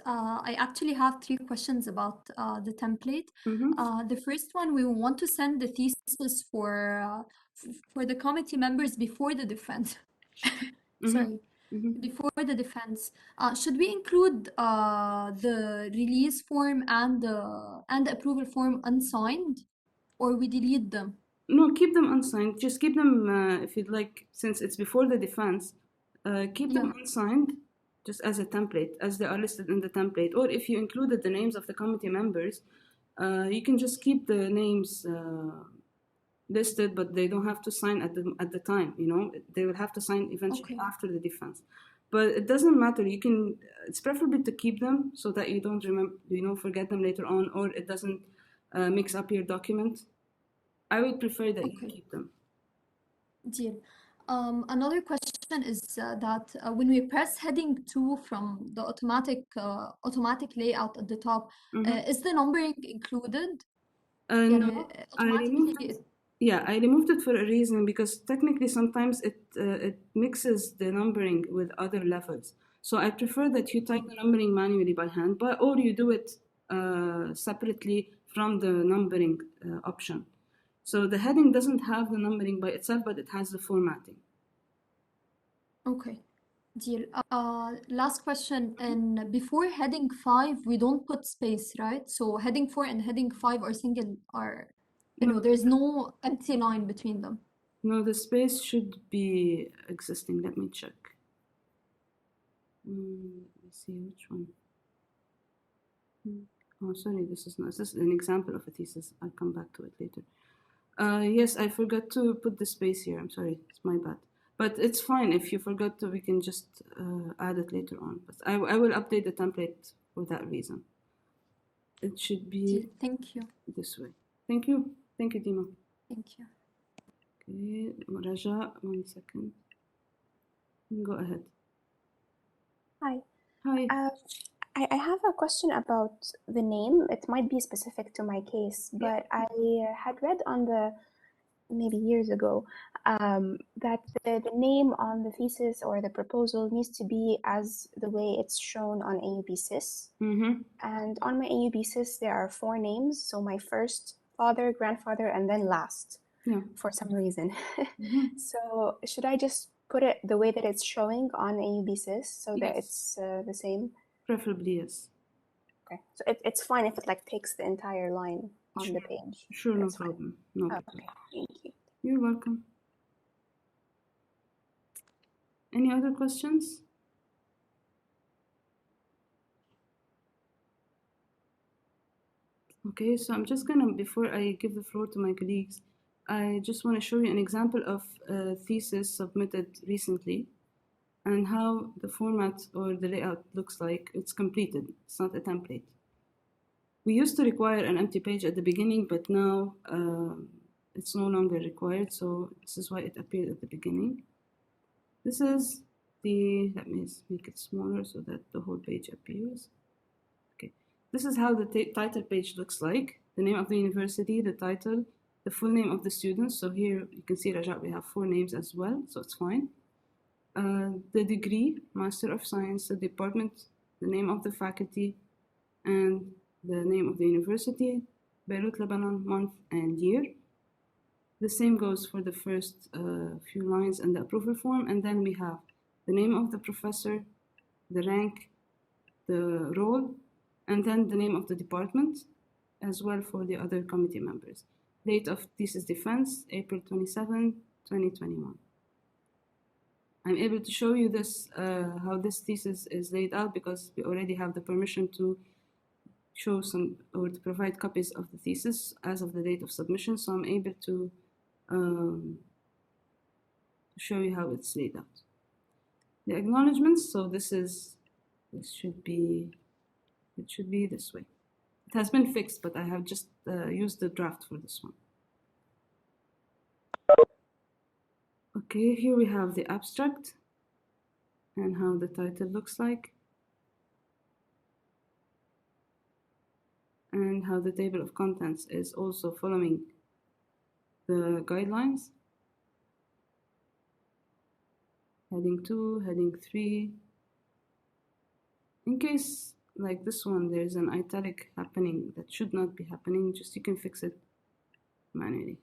[SPEAKER 3] I actually have 3 questions about the template. The first one, we want to send the thesis for the committee members before the defense. Sorry, before the defense. Should we include the release form and the approval form unsigned, or we delete them?
[SPEAKER 1] No, keep them unsigned. Just keep them, if you'd like, since it's before the defense, keep them unsigned, just as a template, as they are listed in the template. Or if you included the names of the committee members, you can just keep the names listed, but they don't have to sign at the time. You know, they will have to sign eventually after the defense. But it doesn't matter. You can. It's preferable to keep them so that you don't forget them later on, or it doesn't mix up your document. I would prefer that you keep them.
[SPEAKER 3] Deal. Another question is that when we press heading 2 from the automatic layout at the top, is the numbering included?
[SPEAKER 1] No, I removed
[SPEAKER 3] automatically
[SPEAKER 1] it. Yeah, I removed it for a reason, because technically sometimes it mixes the numbering with other levels. So I prefer that you type the numbering manually by hand, or you do it separately from the numbering option. So the heading doesn't have the numbering by itself, but it has the formatting.
[SPEAKER 3] Okay. Deal. Last question. And before heading 5, we don't put space, right? So heading 4 and heading 5 are
[SPEAKER 1] No,
[SPEAKER 3] there's no empty line between them.
[SPEAKER 1] No, the space should be existing. Let me check. Let me see which one. Oh, sorry, this is an example of a thesis. I'll come back to it later. Yes, I forgot to put the space here. I'm sorry, it's my bad. But it's fine. If you forgot to, we can just add it later on. But I will update the template for that reason. It should be
[SPEAKER 3] Thank you.
[SPEAKER 1] This way. Thank you. Thank you, Dima.
[SPEAKER 3] Thank you.
[SPEAKER 1] Okay, Raja, 1 second. Go ahead.
[SPEAKER 2] Hi.
[SPEAKER 1] Hi.
[SPEAKER 2] I have a question about the name. It might be specific to my case, but I had read on maybe years ago that the name on the thesis or the proposal needs to be as the way it's shown on AUB SIS. And on my AUB SIS, there are 4 names. So my first, father, grandfather, and then last, for some reason. So should I just put it the way that it's showing on AUB SIS so that it's the same?
[SPEAKER 1] Preferably, yes.
[SPEAKER 2] Okay, so it's fine if it like takes the entire line on the page.
[SPEAKER 1] Sure, no problem. No problem.
[SPEAKER 2] Okay, thank you.
[SPEAKER 1] You're welcome. Any other questions? Okay, so I'm just gonna, before I give the floor to my colleagues, I just want to show you an example of a thesis submitted recently and how the format or the layout looks like. It's completed, it's not a template. We used to require an empty page at the beginning, but now it's no longer required, so this is why it appeared at the beginning. This is let me make it smaller so that the whole page appears. Okay, this is how the title page looks like. The name of the university, the title, the full name of the students. So here you can see Raja, we have 4 names as well, so it's fine. The degree, Master of Science, the department, the name of the faculty, and the name of the university, Beirut, Lebanon, month and year. The same goes for the first few lines in the approval form, and then we have the name of the professor, the rank, the role, and then the name of the department, as well for the other committee members. Date of thesis defense, April 27, 2021. I'm able to show you this, how this thesis is laid out, because we already have the permission to show some or to provide copies of the thesis as of the date of submission. So I'm able to show you how it's laid out. The acknowledgements, so it should be this way. It has been fixed, but I have just used the draft for this one. Okay, here we have the abstract and how the title looks like, and how the table of contents is also following the guidelines. Heading 2, heading 3. In case, like this one, there's an italic happening that should not be happening, just you can fix it manually.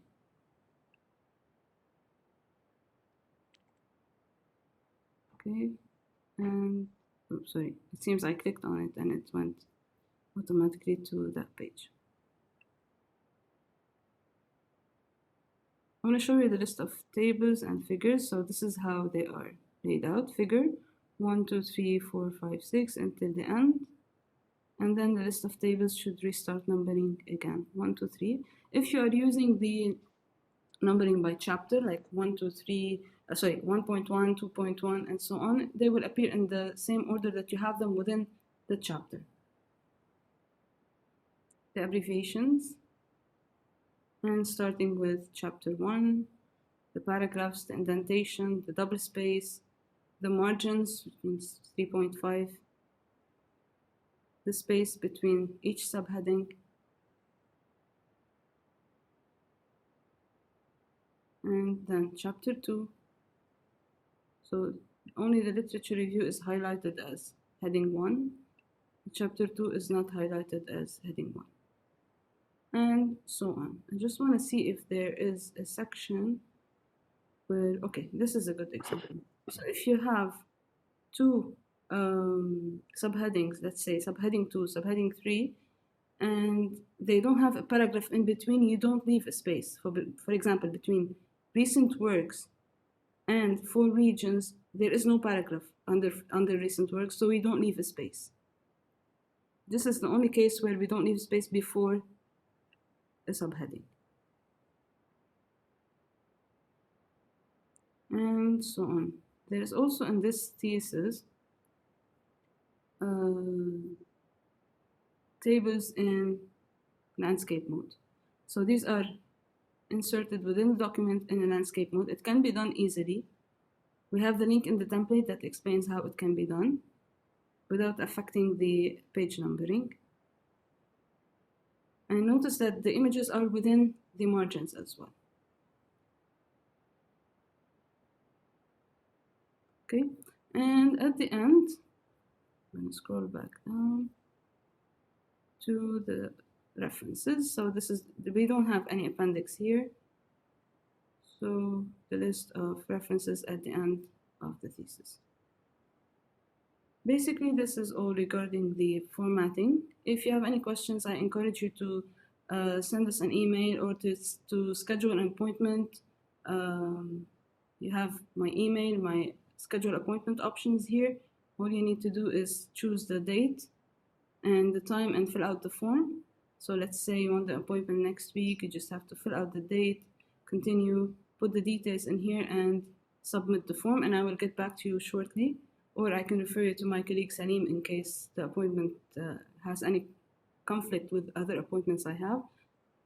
[SPEAKER 1] Okay, and oops, sorry, it seems I clicked on it and it went automatically to that page. I'm going to show you the list of tables and figures. So this is how they are laid out. Figure 1, 2, 3, 4, 5, 6 until the end. And then the list of tables should restart numbering again, 1, 2, 3. If you are using the numbering by chapter, like 1, 2, 3, 1.1, 2.1, and so on, they will appear in the same order that you have them within the chapter. The abbreviations, and starting with chapter 1, the paragraphs, the indentation, the double space, the margins means 3.5, the space between each subheading, and then chapter 2. So only the literature review is highlighted as heading 1. Chapter 2 is not highlighted as heading 1. And so on. I just want to see if there is a section where, okay, this is a good example. So if you have two subheadings, let's say subheading 2, subheading 3, and they don't have a paragraph in between, you don't leave a space. For example, between recent works and 4 regions, there is no paragraph under recent works, so we don't leave a space. This is the only case where we don't leave space before a subheading. And so on. There is also in this thesis tables in landscape mode. So these are inserted within the document in a landscape mode. It can be done easily. We have the link in the template that explains how it can be done without affecting the page numbering. And notice that the images are within the margins as well. Okay, and at the end, I'm going to scroll back down to the references. So this is, we don't have any appendix here. So the list of references at the end of the thesis. Basically, this is all regarding the formatting. If you have any questions, I encourage you to send us an email or to schedule an appointment. You have my email, my schedule appointment options here. All you need to do is choose the date and the time and fill out the form. So let's say you want the appointment next week, you just have to fill out the date, continue, put the details in here and submit the form, and I will get back to you shortly. Or I can refer you to my colleague Salim in case the appointment has any conflict with other appointments I have.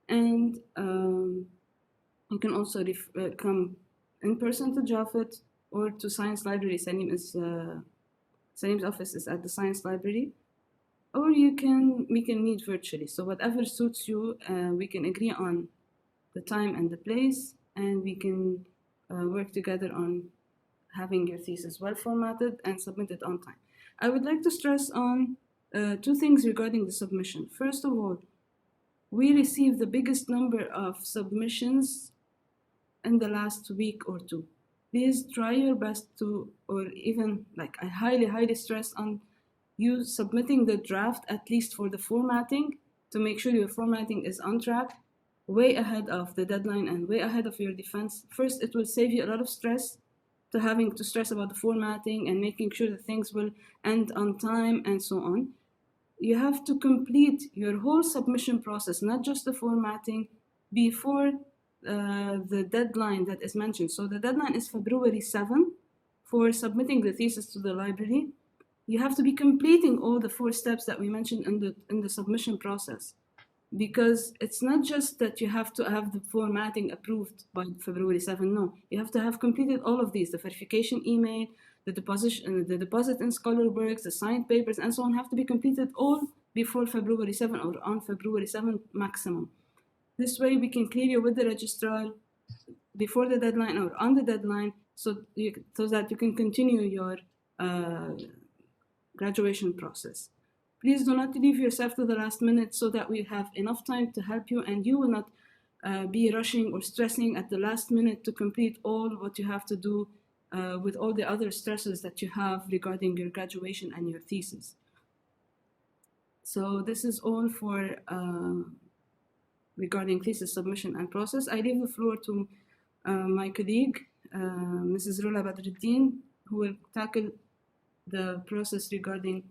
[SPEAKER 1] And you can also come in person to Jafet or to Science Library. Salim's office is at the Science Library. Or we can meet virtually. So whatever suits you, we can agree on the time and the place, and we can work together on having your thesis well formatted and submitted on time. I would like to stress on 2 things regarding the submission. First of all, we received the biggest number of submissions in the last week or 2. Please try your best to, or even like I highly stress on you submitting the draft, at least for the formatting, to make sure your formatting is on track, way ahead of the deadline and way ahead of your defense. First, it will save you a lot of stress to having to stress about the formatting and making sure that things will end on time and so on. You have to complete your whole submission process, not just the formatting, before the deadline that is mentioned. So the deadline is February 7 for submitting the thesis to the library. You have to be completing all the 4 steps that we mentioned in the submission process, because it's not just that you have to have the formatting approved by February 7. No, you have to have completed all of these. The verification email, the deposit in scholar works, the signed papers, and so on have to be completed all before February 7 or on February 7 maximum. This way we can clear you with the registrar before the deadline or on the deadline, so that you can continue your graduation process. Please do not leave yourself to the last minute so that we have enough time to help you and you will not be rushing or stressing at the last minute to complete all what you have to do with all the other stresses that you have regarding your graduation and your thesis. So this is all for regarding thesis submission and process. I leave the floor to my colleague, Mrs. Rola Badreddine, who will tackle the process regarding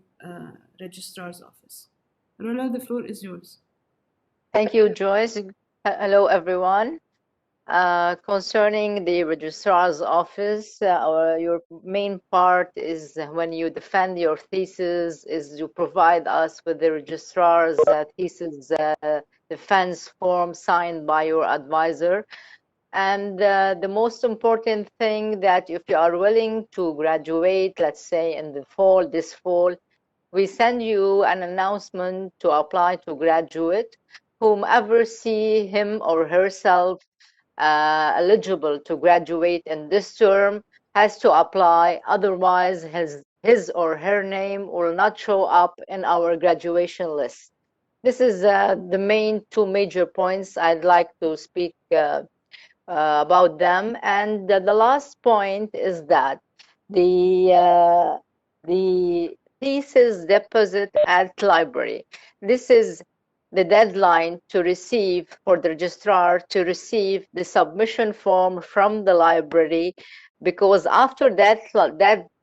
[SPEAKER 1] Registrar's office. Rola, the floor is yours.
[SPEAKER 4] Thank you, Joyce. Hello, everyone. Concerning the Registrar's office, your main part is when you defend your thesis, is you provide us with the Registrar's thesis defense form signed by your advisor. And the most important thing that if you are willing to graduate, let's say in the fall, this fall, we send you an announcement to apply to graduate. Whomever see him or herself eligible to graduate in this term has to apply. Otherwise, his or her name will not show up in our graduation list. This is the main two major points I'd like to speak about them. And the last point is that the thesis deposit at library. This is the deadline to receive, for the registrar to receive the submission form from the library, because after that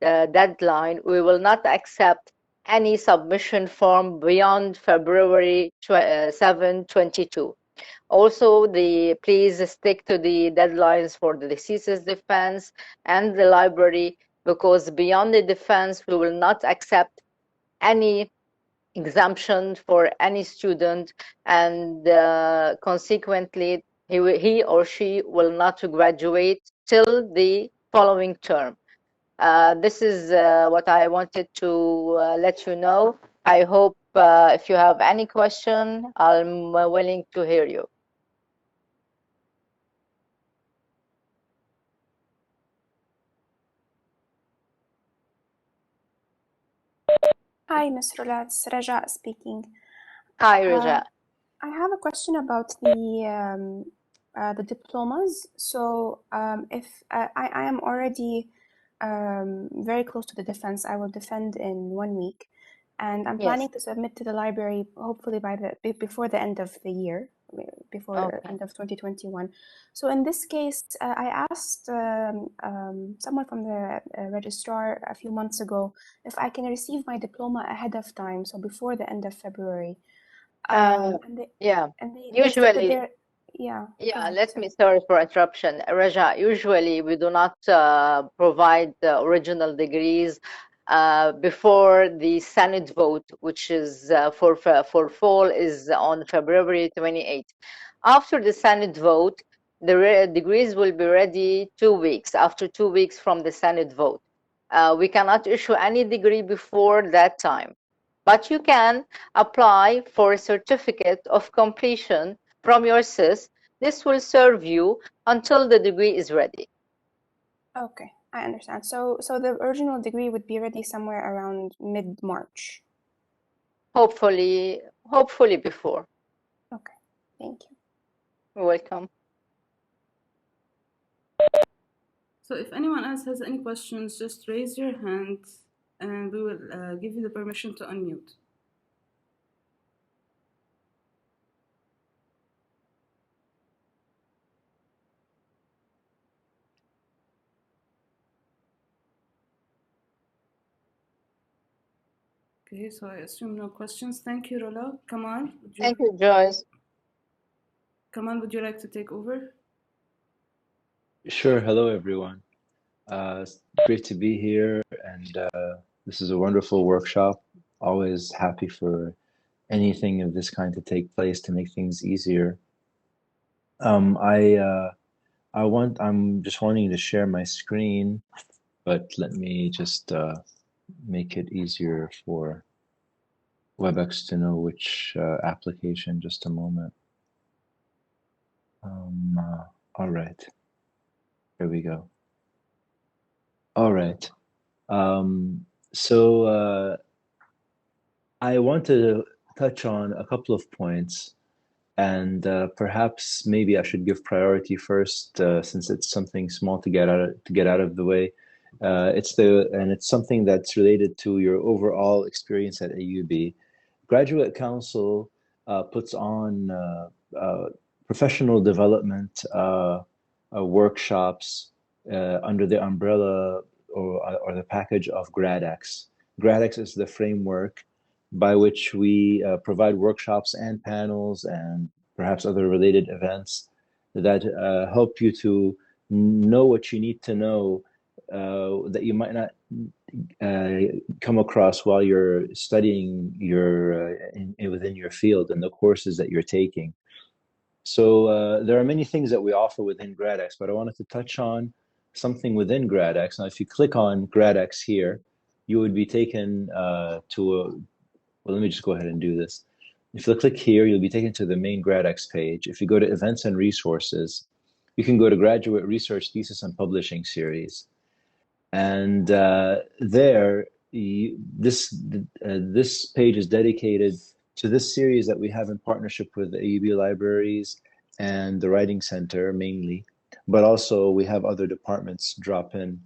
[SPEAKER 4] deadline, we will not accept any submission form beyond February 7, 22. Also, please stick to the deadlines for the thesis defense and the library, because beyond the defense, we will not accept any exemption for any student, and consequently, he or she will not graduate till the following term. This is what I wanted to let you know. I hope if you have any question, I'm willing to hear you.
[SPEAKER 2] Hi, Ms. Rola, it's Raja speaking.
[SPEAKER 4] Hi, Raja.
[SPEAKER 2] I have a question about the diplomas. So if I am already very close to the defense, I will defend in 1 week, and I'm planning to submit to the library hopefully before the end of the year, before end of 2021. So in this case, I asked someone from the registrar a few months ago if I can receive my diploma ahead of time, so before the end of February.
[SPEAKER 4] Usually, sorry for interruption, Raja. Usually, we do not provide the original degrees before the Senate vote, which is for fall, is on February 28th. After the Senate vote, the degrees will be ready 2 weeks, after 2 weeks from the Senate vote. We cannot issue any degree before that time. But you can apply for a certificate of completion from your SIS. This will serve you until the degree is ready.
[SPEAKER 2] Okay, I understand. So the original degree would be ready somewhere around mid-March.
[SPEAKER 4] Hopefully before.
[SPEAKER 2] Okay, thank you.
[SPEAKER 4] You're welcome.
[SPEAKER 1] So if anyone else has any questions, just raise your hand and we will give you the permission to unmute. Okay, so I assume no questions. Thank you, Rola. Kamal?
[SPEAKER 4] Thank you, Joyce.
[SPEAKER 1] Kamal, would you like to take over?
[SPEAKER 5] Sure. Hello, everyone. It's great to be here, and this is a wonderful workshop. Always happy for anything of this kind to take place to make things easier. I'm just wanting to share my screen, but let me just make it easier for WebEx to know which application. Just a moment. All right. Here we go. All right. So I want to touch on a couple of points, and perhaps maybe I should give priority first, since it's something small to get out of the way. It's something that's related to your overall experience at AUB. Graduate Council puts on professional development workshops under the umbrella or the package of GradX. GradX is the framework by which we provide workshops and panels and perhaps other related events that help you to know what you need to know that you might not come across while you're studying within your field and the courses that you're taking. So there are many things that we offer within GradX, but I wanted to touch on something within GradX. Now, if you click on GradX here, you would be taken to a, well, let me just go ahead and do this. If you click here, you'll be taken to the main GradX page. If you go to Events and Resources, you can go to Graduate Research Thesis and Publishing Series. And there, this page is dedicated to this series that we have in partnership with the AUB Libraries and the Writing Center mainly, but also we have other departments drop in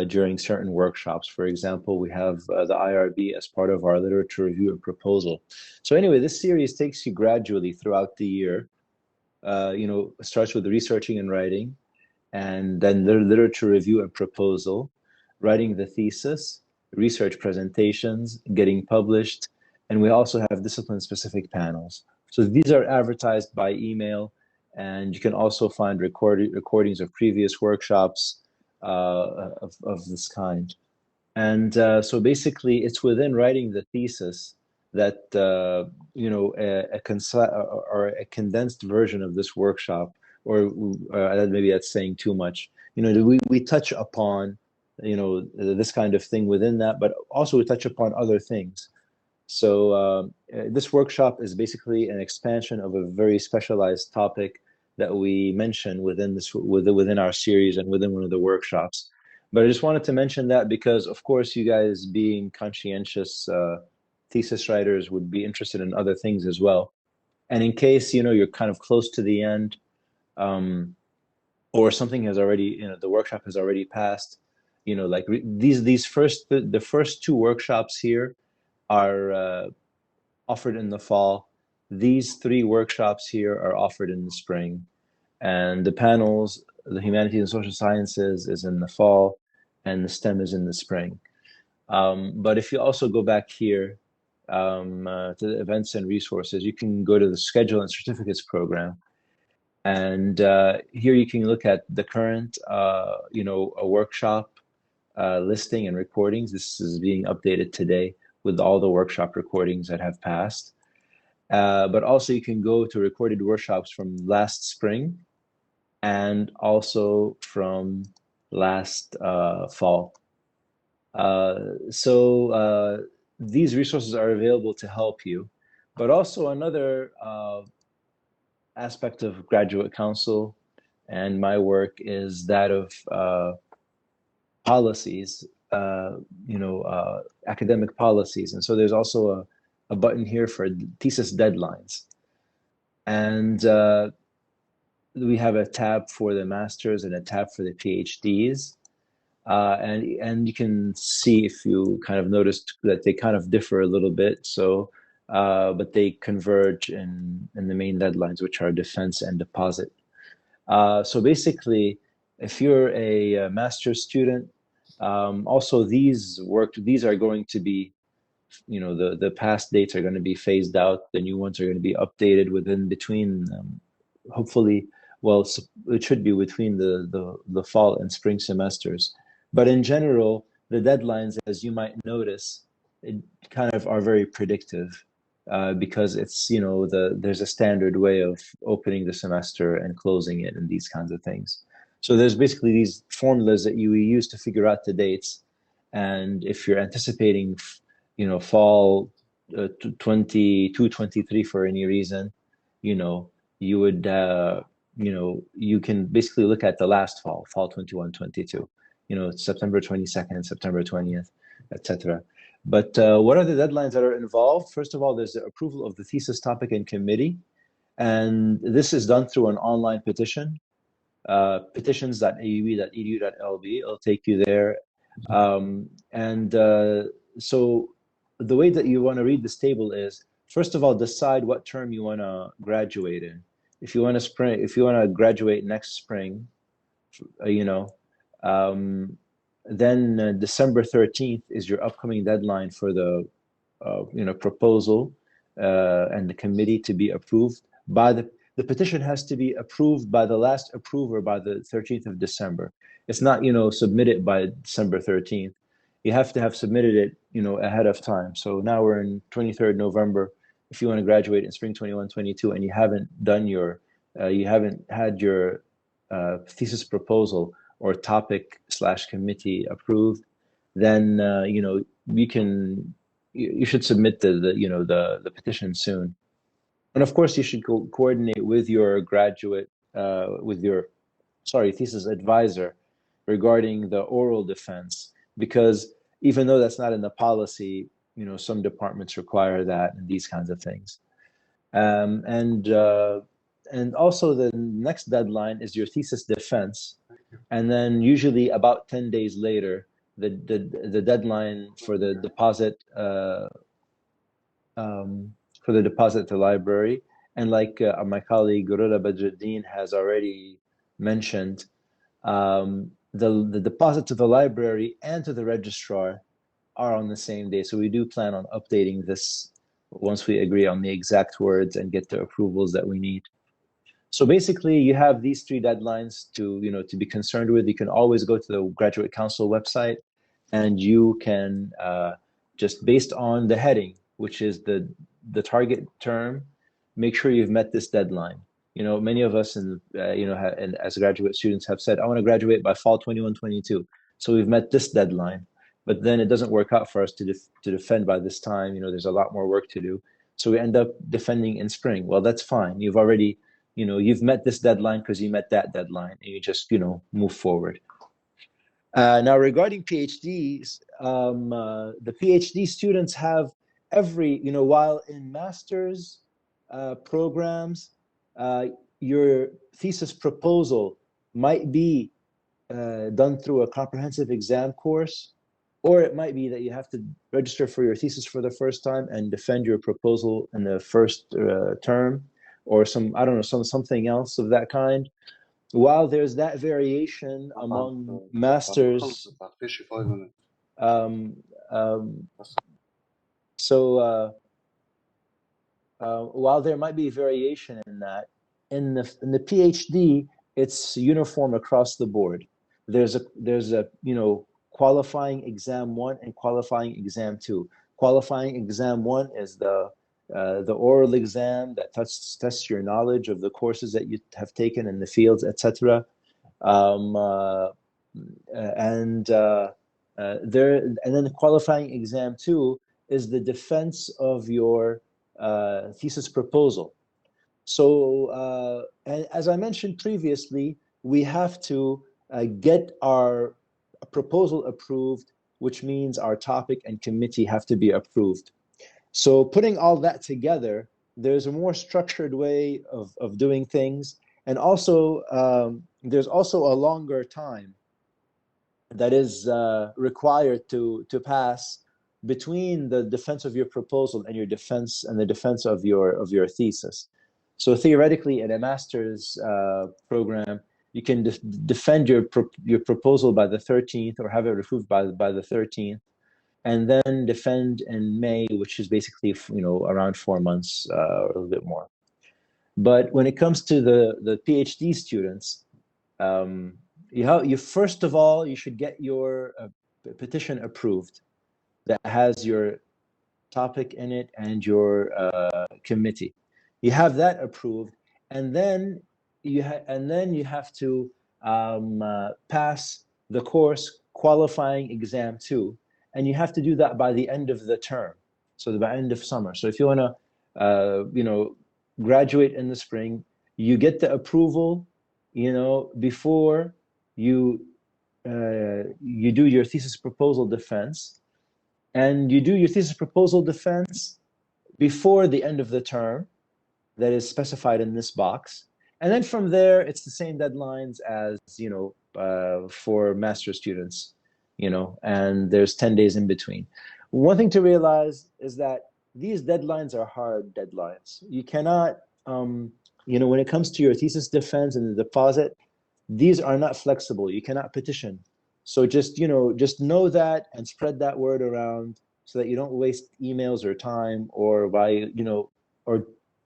[SPEAKER 5] during certain workshops. For example, we have the IRB as part of our literature review and proposal. So anyway, this series takes you gradually throughout the year. Starts with the researching and writing, and then the literature review and proposal, writing the thesis, research presentations, getting published, and we also have discipline-specific panels. So these are advertised by email, and you can also find recordings of previous workshops of this kind. And so basically, it's within writing the thesis that a condensed version of this workshop, or maybe that's saying too much. We touch upon this kind of thing within that, but also we touch upon other things. So this workshop is basically an expansion of a very specialized topic that we mention within our series and within one of the workshops. But I just wanted to mention that because, of course, you guys being conscientious thesis writers would be interested in other things as well. And in case you're kind of close to the end, or something has already, the workshop has already passed, like the first two workshops here are offered in the fall. These three workshops here are offered in the spring, and the panels, the humanities and social sciences, is in the fall, and the STEM is in the spring. But if you also go back here to the events and resources, you can go to the schedule and certificates program, and here you can look at the current a workshop listing and recordings. This is being updated today with all the workshop recordings that have passed. But also you can go to recorded workshops from last spring and also from last fall. So these resources are available to help you. But also another aspect of Graduate Council and my work is that of policies, academic policies. And so there's also a button here for thesis deadlines. And we have a tab for the masters and a tab for the PhDs. And you can see, if you kind of noticed, that they kind of differ a little bit. So, but they converge in the main deadlines, which are defense and deposit. So basically, if you're a master's student, also these are going to be, the past dates are going to be phased out. The new ones are going to be updated between, hopefully, well, it should be between the fall and spring semesters. But in general, the deadlines, as you might notice, it kind of are very predictive because it's, there's a standard way of opening the semester and closing it and these kinds of things. So there's basically these formulas that you use to figure out the dates. And if you're anticipating, fall 22, 23 for any reason, you would, you can basically look at the last fall 21, 22, September 22nd, September 20th, etc. But what are the deadlines that are involved? First of all, there's the approval of the thesis topic and committee. And this is done through an online petition. petitions.aub.edu.lb. It'll take you there. So the way that you want to read this table is, first of all, decide what term you want to graduate in. If you want to graduate next spring, then December 13th is your upcoming deadline for the proposal and the committee to be approved by the petition has to be approved by the last approver by the 13th of December. It's not, submitted by December 13th. You have to have submitted it, ahead of time. So now we're in 23rd November. If you want to graduate in spring 21, 22, and you haven't done your you haven't had your thesis proposal or topic/committee approved, then you should submit the petition soon. And of course, you should coordinate with your graduate, thesis advisor regarding the oral defense, because even though that's not in the policy, some departments require that and these kinds of things. And also the next deadline is your thesis defense. And then usually about 10 days later, the deadline for the deposit at the library. And like my colleague Rola Badreddine has already mentioned, the deposit to the library and to the registrar are on the same day. So we do plan on updating this once we agree on the exact words and get the approvals that we need. So basically, you have these 3 deadlines to be concerned with. You can always go to the Graduate Council website, and you can just based on the heading, which is the target term, make sure you've met this deadline. Many of us and as graduate students have said, I want to graduate by fall 21-22. So we've met this deadline, but then it doesn't work out for us to defend by this time. There's a lot more work to do. So we end up defending in spring. Well, that's fine. You've already, you've met this deadline because you met that deadline, and you just, move forward. Now, regarding PhDs, the PhD students have while in master's programs, your thesis proposal might be done through a comprehensive exam course, or it might be that you have to register for your thesis for the first time and defend your proposal in the first term, or something else of that kind. While there's that variation among masters, while there might be variation in that, in the PhD, it's uniform across the board. There's a qualifying exam 1 and qualifying exam 2. Qualifying exam 1 is the oral exam that tests your knowledge of the courses that you have taken in the fields, etc. And then the qualifying exam 2 is the defense of your thesis proposal. So, and as I mentioned previously, we have to get our proposal approved, which means our topic and committee have to be approved. So putting all that together, there's a more structured way of doing things. And also, there's also a longer time that is required to pass between the defense of your proposal and the defense of your thesis. So theoretically, in a master's program, you can defend your proposal by the 13th, or have it approved by the 13th, and then defend in May, which is basically around 4 months or a little bit more. But when it comes to the PhD students, you first of all, you should get your petition approved that has your topic in it and your committee. You have that approved, and then you have to pass the course qualifying exam 2, and you have to do that by the end of the term, so by end of summer. So if you want to graduate in the spring, you get the approval before you do your thesis proposal defense, and you do your thesis proposal defense before the end of the term that is specified in this box. And then from there, it's the same deadlines as for master students, and there's 10 days in between. One thing to realize is that these deadlines are hard deadlines. You cannot, when it comes to your thesis defense and the deposit, these are not flexible. You cannot petition. So just know that and spread that word around so that you don't waste emails or time, or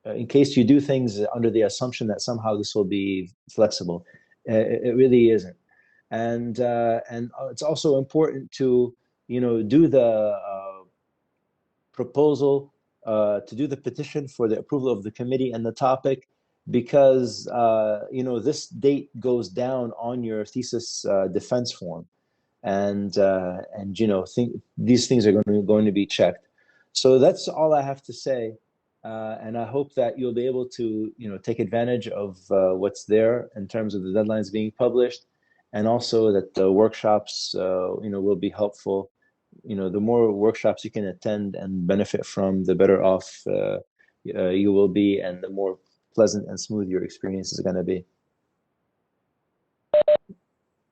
[SPEAKER 5] in case you do things under the assumption that somehow this will be flexible. It really isn't. And it's also important to do the proposal, to do the petition for the approval of the committee and the topic because this date goes down on your thesis defense form, and these things are going to be checked. So that's all I have to say, and I hope that you'll be able to take advantage of what's there in terms of the deadlines being published, and also that the workshops will be helpful. The more workshops you can attend and benefit from, the better off you will be, and the more pleasant and smooth your experience is going to be.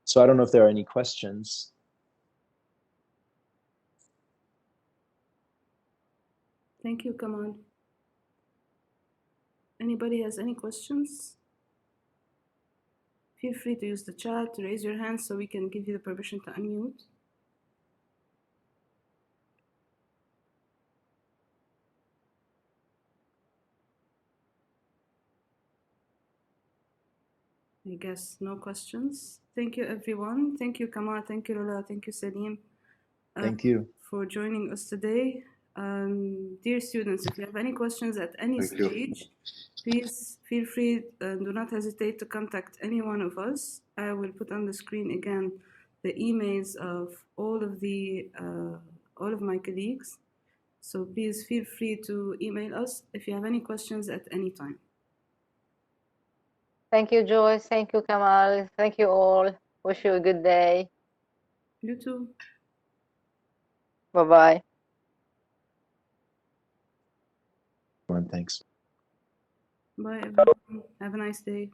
[SPEAKER 5] So I don't know if there are any questions.
[SPEAKER 1] Thank you, Kamal. Anybody has any questions? Feel free to use the chat to raise your hand so we can give you the permission to unmute. I guess no questions. Thank you, everyone. Thank you, Kamal. Thank you, Rola. Thank you, Salim.
[SPEAKER 5] Thank you
[SPEAKER 1] for joining us today. Dear students, if you have any questions at any stage, please feel free and do not hesitate to contact any one of us. I will put on the screen again the emails of all of my colleagues. So please feel free to email us if you have any questions at any time.
[SPEAKER 4] Thank you, Joyce. Thank you, Kamal. Thank you all. Wish you a good day.
[SPEAKER 1] You too.
[SPEAKER 4] Bye-bye.
[SPEAKER 5] Thanks.
[SPEAKER 1] Bye, everyone. Have a nice day.